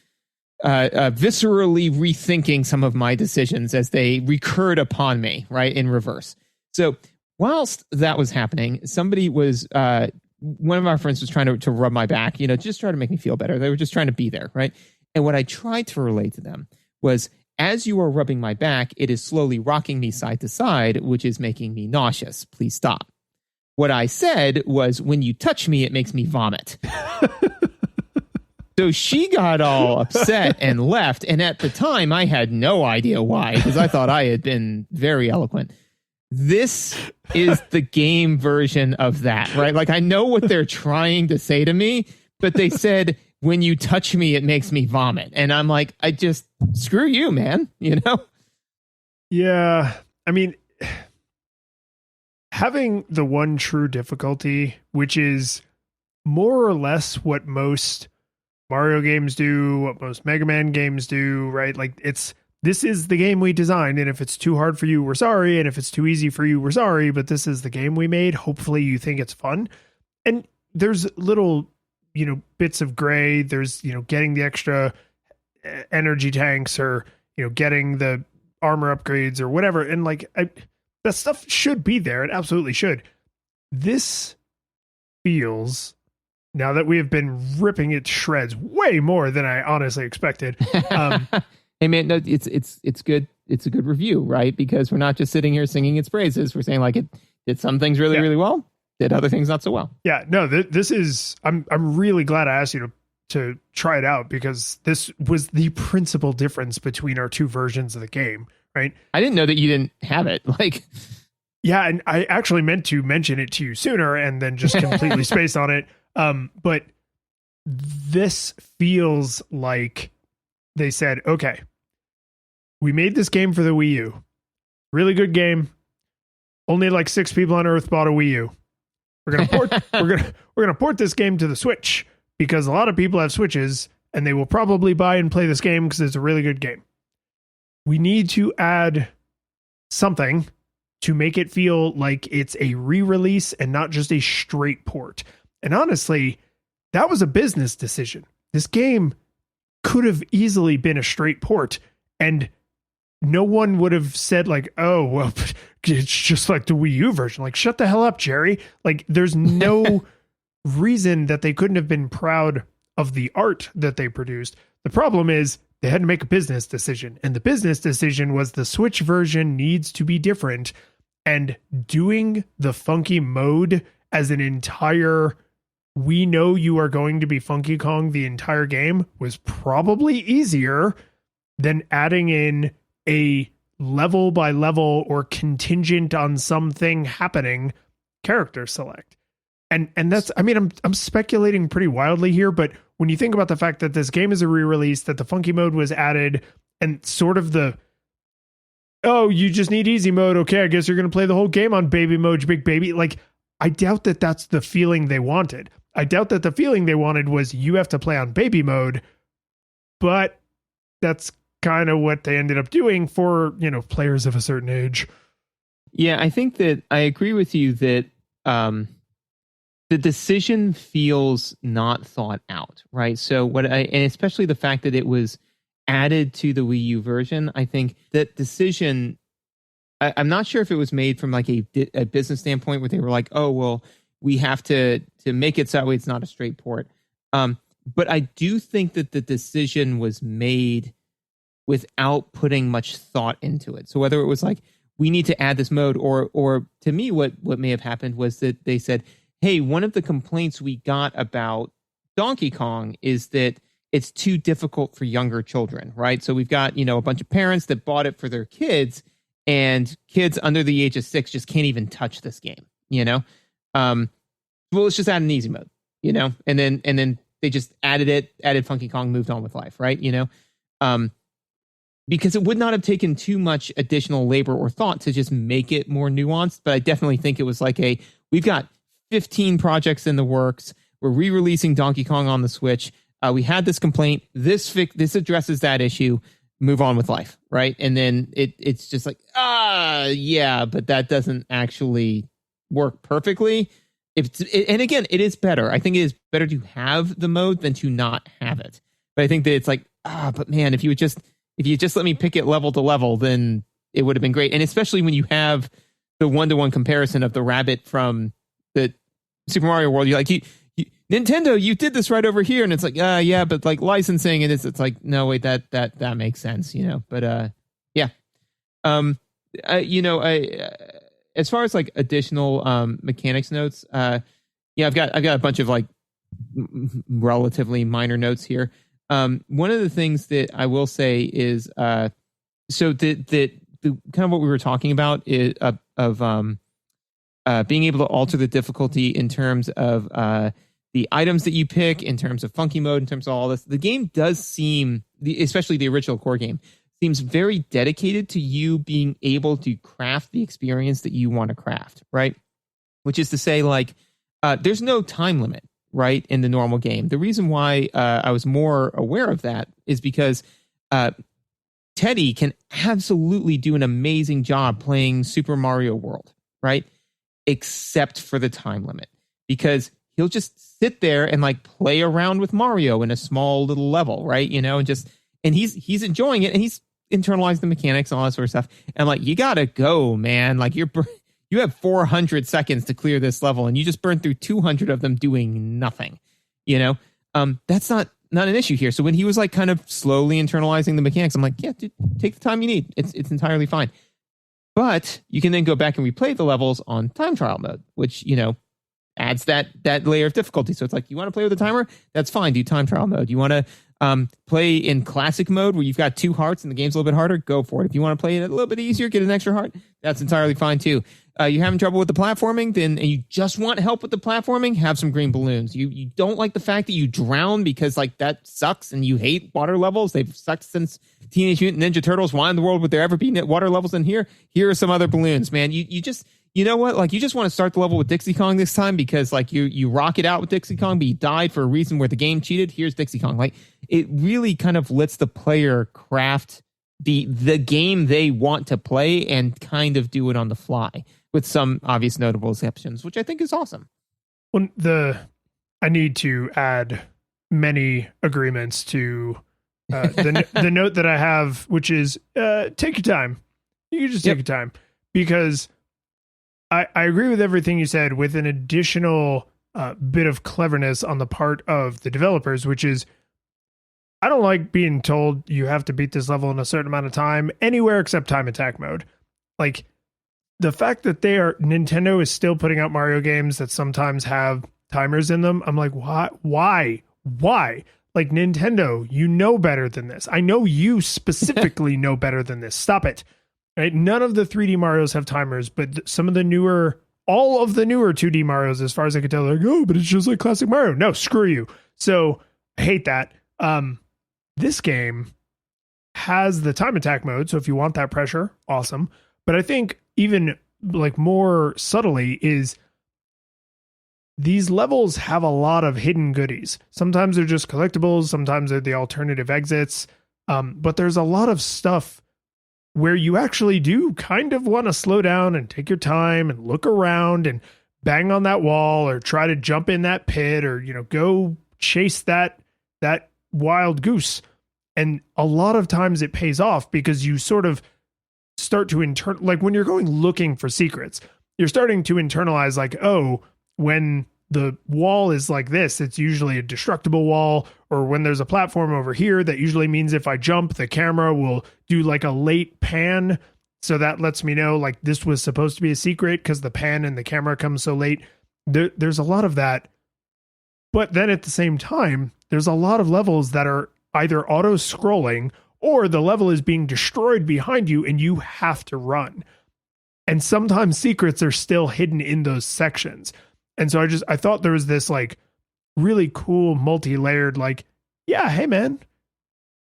viscerally rethinking some of my decisions as they recurred upon me, right, in reverse. So whilst that was happening, somebody was, one of our friends was trying to rub my back, just try to make me feel better. They were just trying to be there, right? And what I tried to relate to them was, as you are rubbing my back, it is slowly rocking me side to side, which is making me nauseous. Please stop. What I said was, when you touch me, it makes me vomit. So she got all upset and left. And at the time, I had no idea why, because I thought I had been very eloquent. This is the game version of that, right? Like, I know what they're trying to say to me, but they said, when you touch me, it makes me vomit. And I'm like, screw you, man, Yeah. I mean, having the one true difficulty, which is more or less what most Mario games do, what most Mega Man games do, right? Like, this is the game we designed, and if it's too hard for you, we're sorry, and if it's too easy for you, we're sorry, but this is the game we made. Hopefully you think it's fun. And there's little, bits of gray. There's, getting the extra energy tanks, or, getting the armor upgrades or whatever. And like, that stuff should be there. It absolutely should. This feels, now that we have been ripping it to shreds way more than I honestly expected. Hey man, no, it's good. It's a good review, right? Because we're not just sitting here singing its praises. We're saying, like, it did some things really, really well, did other things not so well. Yeah, no, this is, I'm really glad I asked you to try it out, because this was the principal difference between our two versions of the game, right? I didn't know that you didn't have it. Like, yeah, and I actually meant to mention it to you sooner and then just completely spaced on it. But this feels like they said, okay, we made this game for the Wii U. Really good game. Only like 6 people on Earth bought a Wii U. We're gonna port we're gonna port this game to the Switch, because a lot of people have Switches and they will probably buy and play this game because it's a really good game. We need to add something to make it feel like it's a re-release and not just a straight port. And honestly, that was a business decision. This game could have easily been a straight port, and no one would have said like, oh, well, it's just like the Wii U version. Like, shut the hell up, Jerry. Like, there's no reason that they couldn't have been proud of the art that they produced. The problem is they had to make a business decision, and the business decision was the Switch version needs to be different, and doing the funky mode as an entire, we know you are going to be Funky Kong the entire game, was probably easier than adding in a level by level or contingent on something happening character select. And that's, I mean, I'm speculating pretty wildly here, but when you think about the fact that this game is a re-release, that the funky mode was added, and sort of the, oh, you just need easy mode. Okay, I guess you're going to play the whole game on baby mode, big baby. Like, I doubt that that's the feeling they wanted. I doubt that the feeling they wanted was you have to play on baby mode, but that's kind of what they ended up doing for, players of a certain age. Yeah, I think that I agree with you that the decision feels not thought out, right? So and especially the fact that it was added to the Wii U version, I think that decision, I'm not sure if it was made from like a business standpoint where they were like, oh, well, we have to make it so that way it's not a straight port. But I do think that the decision was made without putting much thought into it. So whether it was like, we need to add this mode, or to me, what may have happened was that they said, hey, one of the complaints we got about Donkey Kong is that it's too difficult for younger children, right? So we've got, a bunch of parents that bought it for their kids, and kids under the age of 6 just can't even touch this game, well, let's just add an easy mode, and then they just added Funky Kong, moved on with life, right? Because it would not have taken too much additional labor or thought to just make it more nuanced. But I definitely think it was like we've got 15 projects in the works. We're re-releasing Donkey Kong on the Switch. We had this complaint. This addresses that issue. Move on with life, right? And then it's just like, yeah, but that doesn't actually work perfectly. And again, it is better. I think it is better to have the mode than to not have it. But I think that it's like, but man, if you just let me pick it level to level, then it would have been great. And especially when you have the 1-to-1 comparison of the rabbit from the Super Mario World, you're like, Nintendo, you did this right over here, and it's like, yeah, but like licensing, and it's like, no, wait, that makes sense, But yeah, as far as like additional mechanics notes, I've got a bunch of like relatively minor notes here. One of the things that I will say is, so the kind of what we were talking about is of being able to alter the difficulty in terms of the items that you pick, in terms of funky mode, in terms of all this. The game does seem, especially the original core game, seems very dedicated to you being able to craft the experience that you want to craft, right? Which is to say, like, there's no time limit, right, in the normal game. The reason why I was more aware of that is because Teddy can absolutely do an amazing job playing Super Mario World, right? Except for the time limit, because he'll just sit there and like play around with Mario in a small little level, right? And he's enjoying it, and he's internalized the mechanics and all that sort of stuff. And like, you gotta go, man. Like you have 400 seconds to clear this level, and you just burned through 200 of them doing nothing. That's not an issue here. So when he was like kind of slowly internalizing the mechanics, I'm like, yeah, dude, take the time you need. It's entirely fine. But you can then go back and replay the levels on time trial mode, which, adds that layer of difficulty. So it's like, you want to play with a timer? That's fine. Do time trial mode. You want to play in classic mode where you've got 2 hearts and the game's a little bit harder? Go for it. If you want to play it a little bit easier, get an extra heart, that's entirely fine too. You're having trouble with the platforming, and you just want help with the platforming, have some green balloons. You don't like the fact that you drown because like that sucks, and you hate water levels. They've sucked since Teenage Mutant Ninja Turtles. Why in the world would there ever be water levels in here? Here are some other balloons, man. You just, you know what? Like, you just want to start the level with Dixie Kong this time because like you rock it out with Dixie Kong, but you died for a reason where the game cheated. Here's Dixie Kong. Like, it really kind of lets the player craft the game they want to play and kind of do it on the fly, with some obvious notable exceptions, which I think is awesome. Well, I need to add many agreements to the note that I have, which is take your time. You can just take your time, because I agree with everything you said, with an additional bit of cleverness on the part of the developers, which is, I don't like being told you have to beat this level in a certain amount of time anywhere except time attack mode. Like, the fact that Nintendo is still putting out Mario games that sometimes have timers in them, I'm like, why? Like, Nintendo, you know better than this. I know you specifically know better than this. Stop it. Right? None of the 3D Marios have timers, but some of the newer, all of the newer 2D Marios, as far as I can tell, they're like, oh, but it's just like classic Mario. No, screw you. So I hate that. This game has the time attack mode, so if you want that pressure, awesome. But I think even like more subtly is these levels have a lot of hidden goodies. Sometimes they're just collectibles, sometimes they're the alternative exits, but there's a lot of stuff where you actually do kind of want to slow down and take your time and look around and bang on that wall, or try to jump in that pit, or go chase that wild goose. And a lot of times it pays off, because you sort of start to like when you're going looking for secrets, you're starting to internalize like, oh, when the wall is like this, it's usually a destructible wall, or when there's a platform over here, that usually means if I jump, the camera will do like a late pan. So that lets me know like this was supposed to be a secret, because the pan and the camera comes so late. There's a lot of that. But then at the same time, there's a lot of levels that are either auto scrolling, or the level is being destroyed behind you and you have to run. And sometimes secrets are still hidden in those sections. And so I thought there was this like really cool multi-layered, like, yeah, hey man,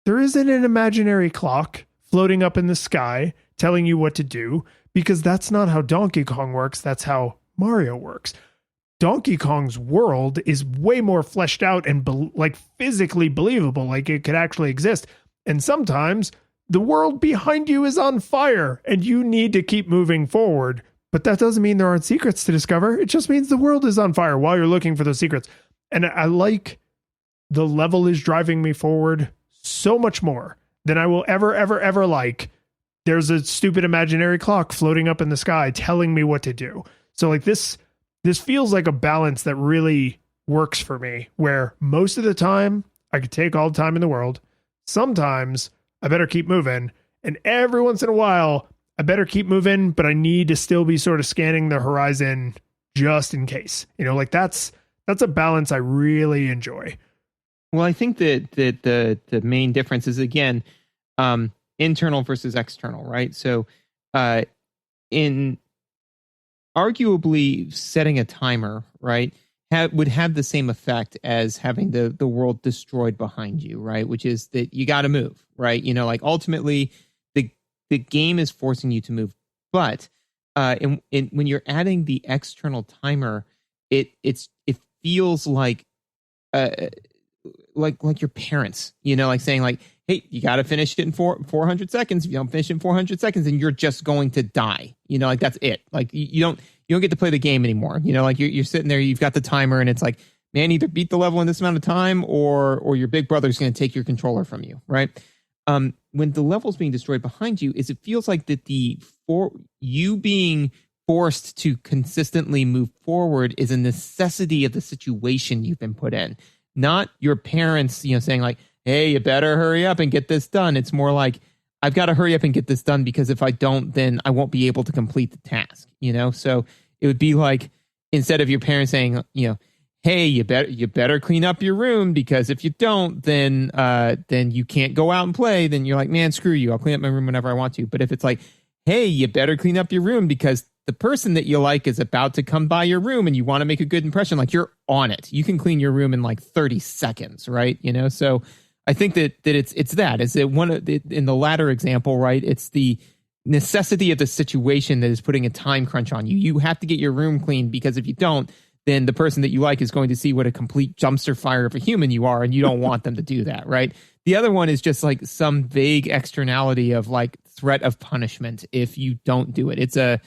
there isn't an imaginary clock floating up in the sky telling you what to do, because that's not how Donkey Kong works. That's how Mario works. Donkey Kong's world is way more fleshed out and like physically believable, like it could actually exist. And sometimes the world behind you is on fire and you need to keep moving forward. But that doesn't mean there aren't secrets to discover. It just means the world is on fire while you're looking for those secrets. And I like the level is driving me forward so much more than I will ever like. There's a stupid imaginary clock floating up in the sky telling me what to do. So like this feels like a balance that really works for me, where most of the time I could take all the time in the world. Sometimes I better keep moving. And every once in a while, I better keep moving, but I need to still be sort of scanning the horizon just in case. Like that's a balance I really enjoy. Well, I think that the main difference is, again, internal versus external, right? So in arguably setting a timer, right, would have the same effect as having the world destroyed behind you, right? Which is that you got to move, right? Like ultimately the game is forcing you to move. But when you're adding the external timer, it feels like your parents, like saying like, hey, you got to finish it in 400 seconds. If you don't finish it in 400 seconds, then you're just going to die. Like that's it. Like you don't get to play the game anymore. Like you're sitting there, you've got the timer, and it's like, man, either beat the level in this amount of time, or your big brother's going to take your controller from you, right? When the level's being destroyed behind you, it feels like that you being forced to consistently move forward is a necessity of the situation you've been put in. Not your parents, saying like, hey, you better hurry up and get this done. It's more like, I've got to hurry up and get this done, because if I don't, then I won't be able to complete the task, So it would be like, instead of your parents saying, hey, you better clean up your room, because if you don't, then you can't go out and play. Then you're like, man, screw you. I'll clean up my room whenever I want to. But if it's like, hey, you better clean up your room because the person that you like is about to come by your room and you want to make a good impression, like you're on it. You can clean your room in like 30 seconds, right? So I think that it's that. Is that in the latter example, right? It's the necessity of the situation that is putting a time crunch on you. You have to get your room cleaned, because if you don't, then the person that you like is going to see what a complete dumpster fire of a human you are, and you don't want them to do that, right? The other one is just like some vague externality of like threat of punishment if you don't do it. It's a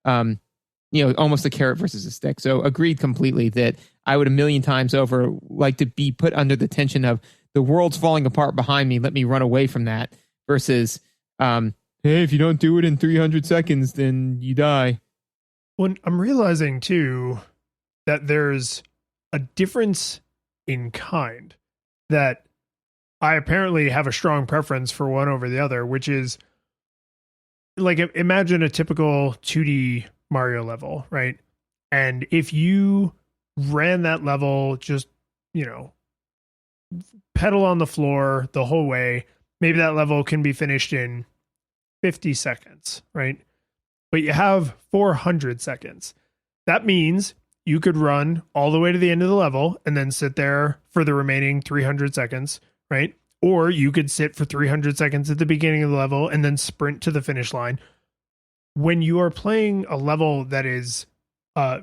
almost a carrot versus a stick. So agreed completely that I would a million times over like to be put under the tension of the world's falling apart behind me, let me run away from that, versus hey, if you don't do it in 300 seconds, then you die. Well, I'm realizing too that there's a difference in kind, that I apparently have a strong preference for one over the other, which is like, imagine a typical 2D Mario level, right? And if you ran that level just, pedal on the floor the whole way, maybe that level can be finished in 50 seconds, right? But you have 400 seconds. That means you could run all the way to the end of the level and then sit there for the remaining 300 seconds, right? Or you could sit for 300 seconds at the beginning of the level and then sprint to the finish line. When you are playing a level that is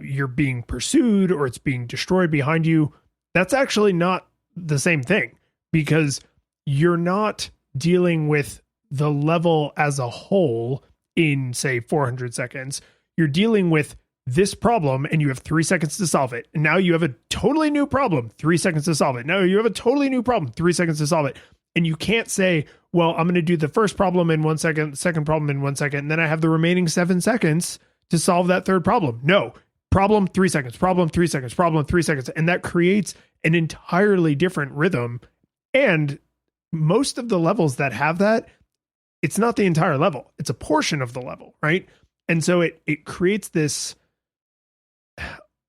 you're being pursued or it's being destroyed behind you, that's actually not the same thing, because you're not dealing with the level as a whole in, say, 400 seconds. You're dealing with this problem and you have 3 seconds to solve it. And now you have a totally new problem, 3 seconds to solve it. Now you have a totally new problem, 3 seconds to solve it. And you can't say, well, I'm going to do the first problem in 1 second, the second problem in 1 second, and then I have the remaining 7 seconds to solve that third problem. No, problem 3 seconds, problem 3 seconds, problem 3 seconds. And that creates an entirely different rhythm. And most of the levels that have that, it's not the entire level. It's a portion of the level, right? And so it creates this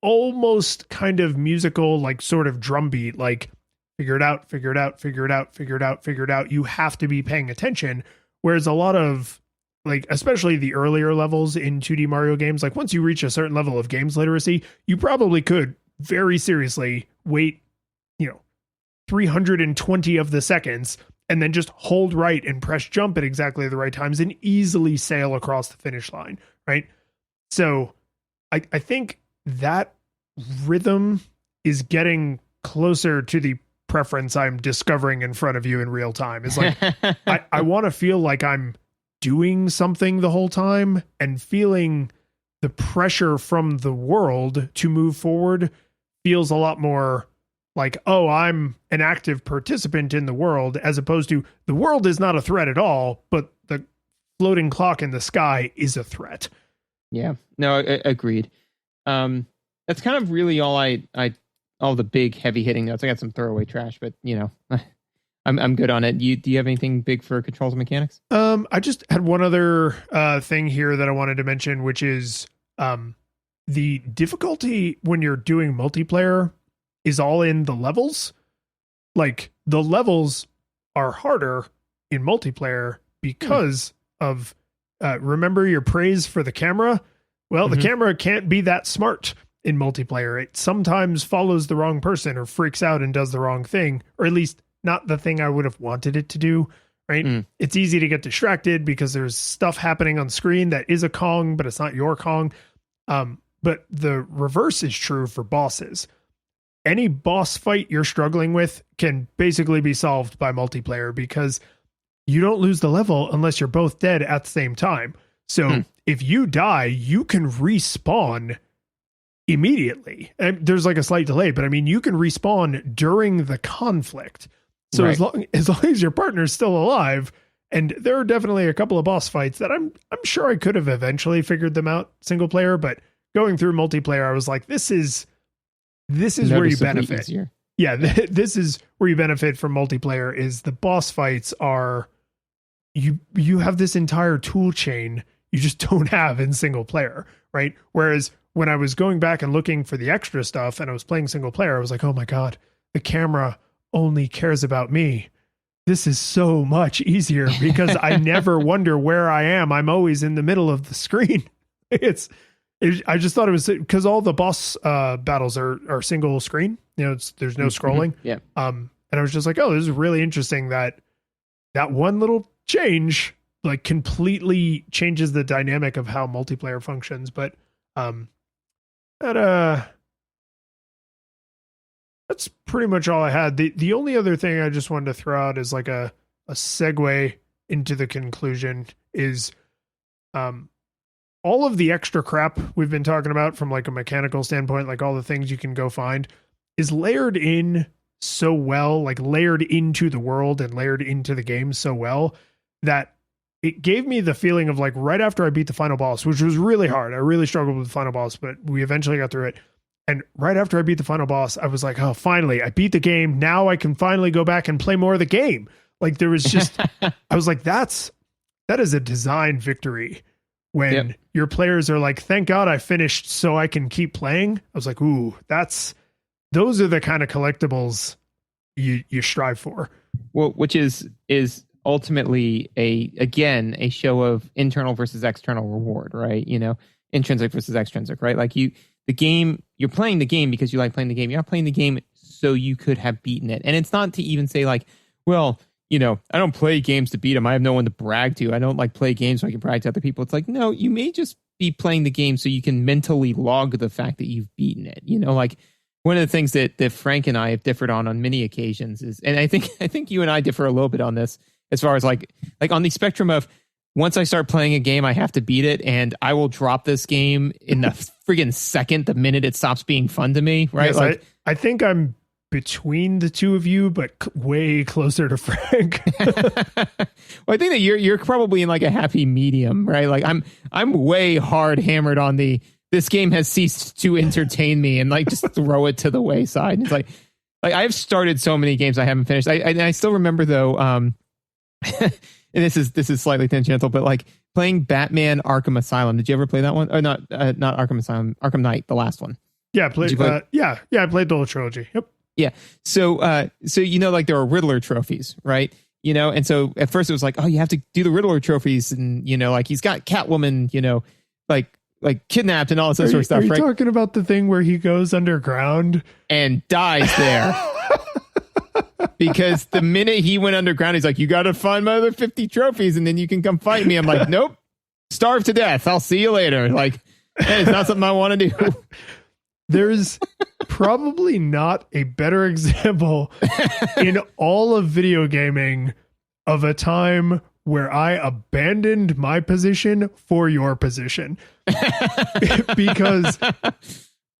almost kind of musical, like sort of drum beat, like figure it out, figure it out, figure it out, figure it out, figure it out. You have to be paying attention. Whereas a lot of, like, especially the earlier levels in 2D Mario games, like once you reach a certain level of games literacy, you probably could very seriously wait, 320 of the seconds and then just hold right and press jump at exactly the right times and easily sail across the finish line, right? So I think that rhythm is getting closer to the preference I'm discovering in front of you in real time. It's like, I want to feel like I'm doing something the whole time, and feeling the pressure from the world to move forward feels a lot more like, oh, I'm an active participant in the world, as opposed to the world is not a threat at all, but the floating clock in the sky is a threat. Yeah, no, agreed. That's kind of really all all the big heavy hitting notes. I got some throwaway trash, but I'm good on it. Do you have anything big for controls and mechanics? I just had one other thing here that I wanted to mention, which is the difficulty when you're doing multiplayer is all in the levels. Like, the levels are harder in multiplayer because of remember your praise for the camera? Well, the camera can't be that smart in multiplayer. It sometimes follows the wrong person or freaks out and does the wrong thing, or at least not the thing I would have wanted it to do, right? It's easy to get distracted because there's stuff happening on screen that is a Kong, but it's not your Kong. But the reverse is true for bosses. Any boss fight you're struggling with can basically be solved by multiplayer because you don't lose the level unless you're both dead at the same time. So if you die, you can respawn immediately. And there's like a slight delay, but I mean, you can respawn during the conflict. So as long as your partner's still alive, and there are definitely a couple of boss fights that I'm sure I could have eventually figured them out single player, but going through multiplayer, I was like, this is where you benefit. Easier. Yeah, this is where you benefit from multiplayer. Is the boss fights are you have this entire tool chain you just don't have in single player, right? Whereas when I was going back and looking for the extra stuff and I was playing single player, I was like, oh my God, the camera only cares about me. This is so much easier because I never wonder where I am. I'm always in the middle of the screen. I just thought it was because all the boss battles are single screen. There's no scrolling. Yeah. And I was just like, oh, this is really interesting that one little change like completely changes the dynamic of how multiplayer functions. But that's pretty much all I had. The only other thing I just wanted to throw out is like a segue into the conclusion is all of the extra crap we've been talking about from like a mechanical standpoint, like all the things you can go find, is layered in so well, like layered into the world and layered into the game so well that it gave me the feeling of like right after I beat the final boss, which was really hard. I really struggled with the final boss, but we eventually got through it. And right after I beat the final boss, I was like, oh, finally, I beat the game. Now I can finally go back and play more of the game. Like there was just, I was like, that is a design victory. When your players are like, thank God I finished so I can keep playing. I was like, ooh, those are the kind of collectibles you strive for. Well, which is ultimately a show of internal versus external reward, right? Intrinsic versus extrinsic, right? Like you're playing the game because you like playing the game. You're not playing the game so you could have beaten it. And it's not to even say like, well, I don't play games to beat them. I have no one to brag to. I don't like play games so I can brag to other people. It's like, no, you may just be playing the game so you can mentally log the fact that you've beaten it. Like one of the things that Frank and I have differed on many occasions is, and I think you and I differ a little bit on this as far as like on the spectrum of once I start playing a game, I have to beat it, and I will drop this game in the friggin' second the minute it stops being fun to me, right? Yes, I think I'm between the two of you, but way closer to Frank. Well, I think that you're probably in like a happy medium, right? Like I'm way hard hammered on this game has ceased to entertain me, and like just throw it to the wayside. It's like I've started so many games I haven't finished. I still remember though, and this is slightly tangential, but like playing Batman Arkham Asylum. Did you ever play that one? Or not Arkham Asylum, Arkham Knight, the last one. Yeah, I played the whole trilogy. Yep. Yeah. So like there are Riddler trophies, right? And so at first it was like, oh, you have to do the Riddler trophies, and like he's got Catwoman, like kidnapped and all this sort of stuff, right? Are you right? talking about the thing where he goes underground and dies there? Because the minute he went underground, he's like, you got to find my other 50 trophies and then you can come fight me. I'm like, nope, starve to death. I'll see you later. Like, that is not something I want to do. There's probably not a better example in all of video gaming of a time where I abandoned my position for your position. Because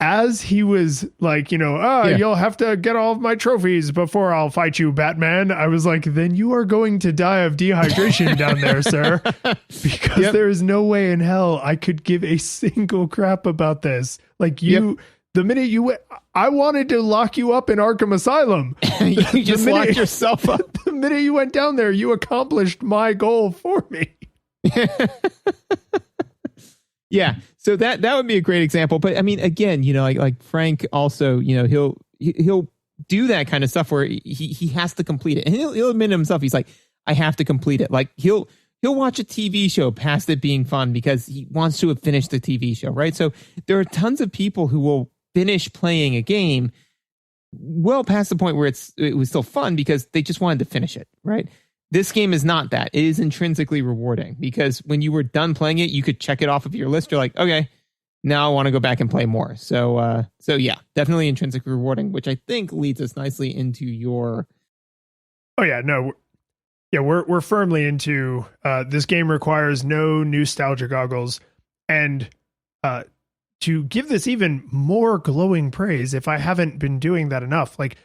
as he was like, you'll have to get all of my trophies before I'll fight you, Batman. I was like, then you are going to die of dehydration down there, sir. Because there is no way in hell I could give a single crap about this. Like the minute I wanted to lock you up in Arkham Asylum. You just locked yourself up. The minute you went down there, you accomplished my goal for me. Yeah. So that would be a great example. But I mean, again, like Frank also, he'll do that kind of stuff where he has to complete it. And he'll admit to himself, he's like, I have to complete it. Like he'll watch a TV show past it being fun because he wants to have finished the TV show, right? So there are tons of people who will finish playing a game well past the point where it was still fun because they just wanted to finish it, right? This game is not that. It is intrinsically rewarding because when you were done playing it, you could check it off of your list. You're like, okay, now I want to go back and play more. So yeah, definitely intrinsically rewarding, which I think leads us nicely into your. Oh yeah, no, yeah, we're firmly into this game requires no nostalgia goggles, and to give this even more glowing praise, if I haven't been doing that enough, like.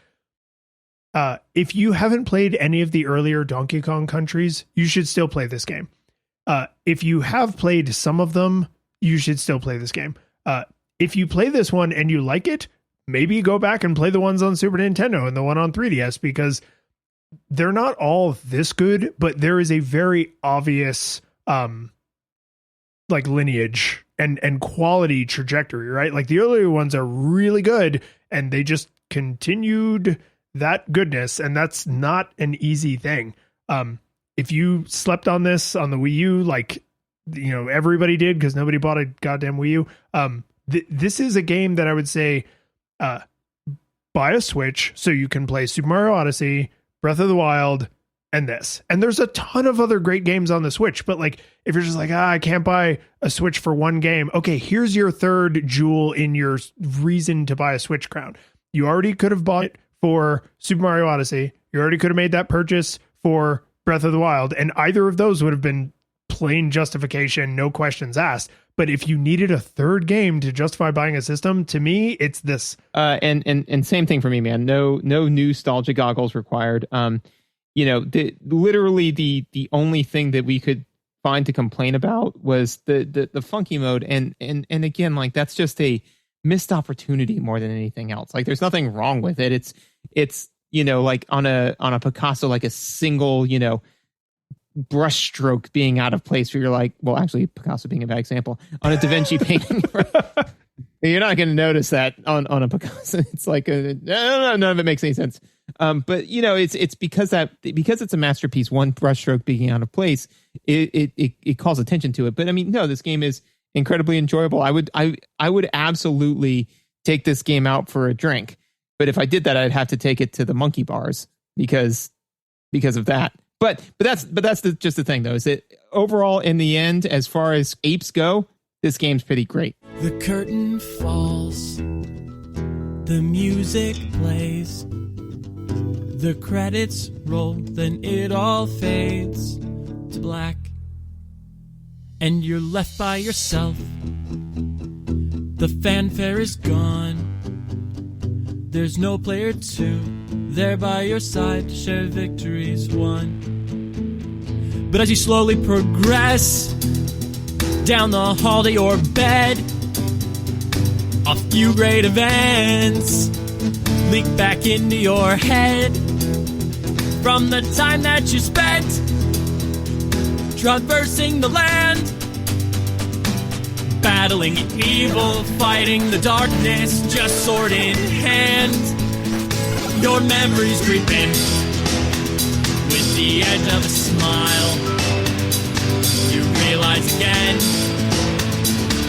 If you haven't played any of the earlier Donkey Kong countries, you should still play this game. If you have played some of them, you should still play this game. If you play this one and you like it, maybe go back and play the ones on Super Nintendo and the one on 3DS, because they're not all this good, but there is a very obvious like lineage and quality trajectory, right? Like the earlier ones are really good and they just continued that goodness, and that's not an easy thing. If you slept on this on the Wii U, like everybody did because nobody bought a goddamn Wii U, this is a game that I would say buy a Switch so you can play Super Mario Odyssey, Breath of the Wild, and this. And there's a ton of other great games on the Switch, but like if you're just like, I can't buy a Switch for one game, okay, here's your third jewel in your reason to buy a Switch crown. You already could have bought it for Super Mario Odyssey. You already could have made that purchase for Breath of the Wild, and either of those would have been plain justification, no questions asked. But if you needed a third game to justify buying a system, to me, it's this. And same thing for me, man. No nostalgia goggles required. Literally the only thing that we could find to complain about was the funky mode, and again, like that's just a missed opportunity more than anything else. Like there's nothing wrong with it. It's like on a Picasso, like a single brush stroke being out of place where you're like, well, actually Picasso being a bad example, on a Da Vinci painting, you're not going to notice that on a Picasso. It's like none of it makes any sense. But it's because it's a masterpiece, one brush stroke being out of place, it calls attention to it. But I mean, no, this game is incredibly enjoyable. I would absolutely take this game out for a drink, but if I did that, I'd have to take it to the monkey bars because of that. But that's just the thing, though, is that overall, in the end, as far as apes go, this game's pretty great. The curtain falls, the music plays, the credits roll, then it all fades to black. And you're left by yourself. The fanfare is gone. There's no player two there by your side to share victories won. But as you slowly progress down the hall to your bed, a few great events leak back into your head from the time that you spent traversing the land, battling evil, fighting the darkness, just sword in hand. Your memories creeping with the edge of a smile. You realize again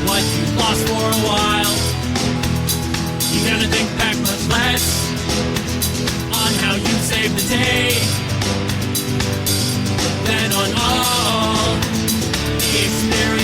what you lost for a while. You're gonna think back much less on how you saved the day than on all the experience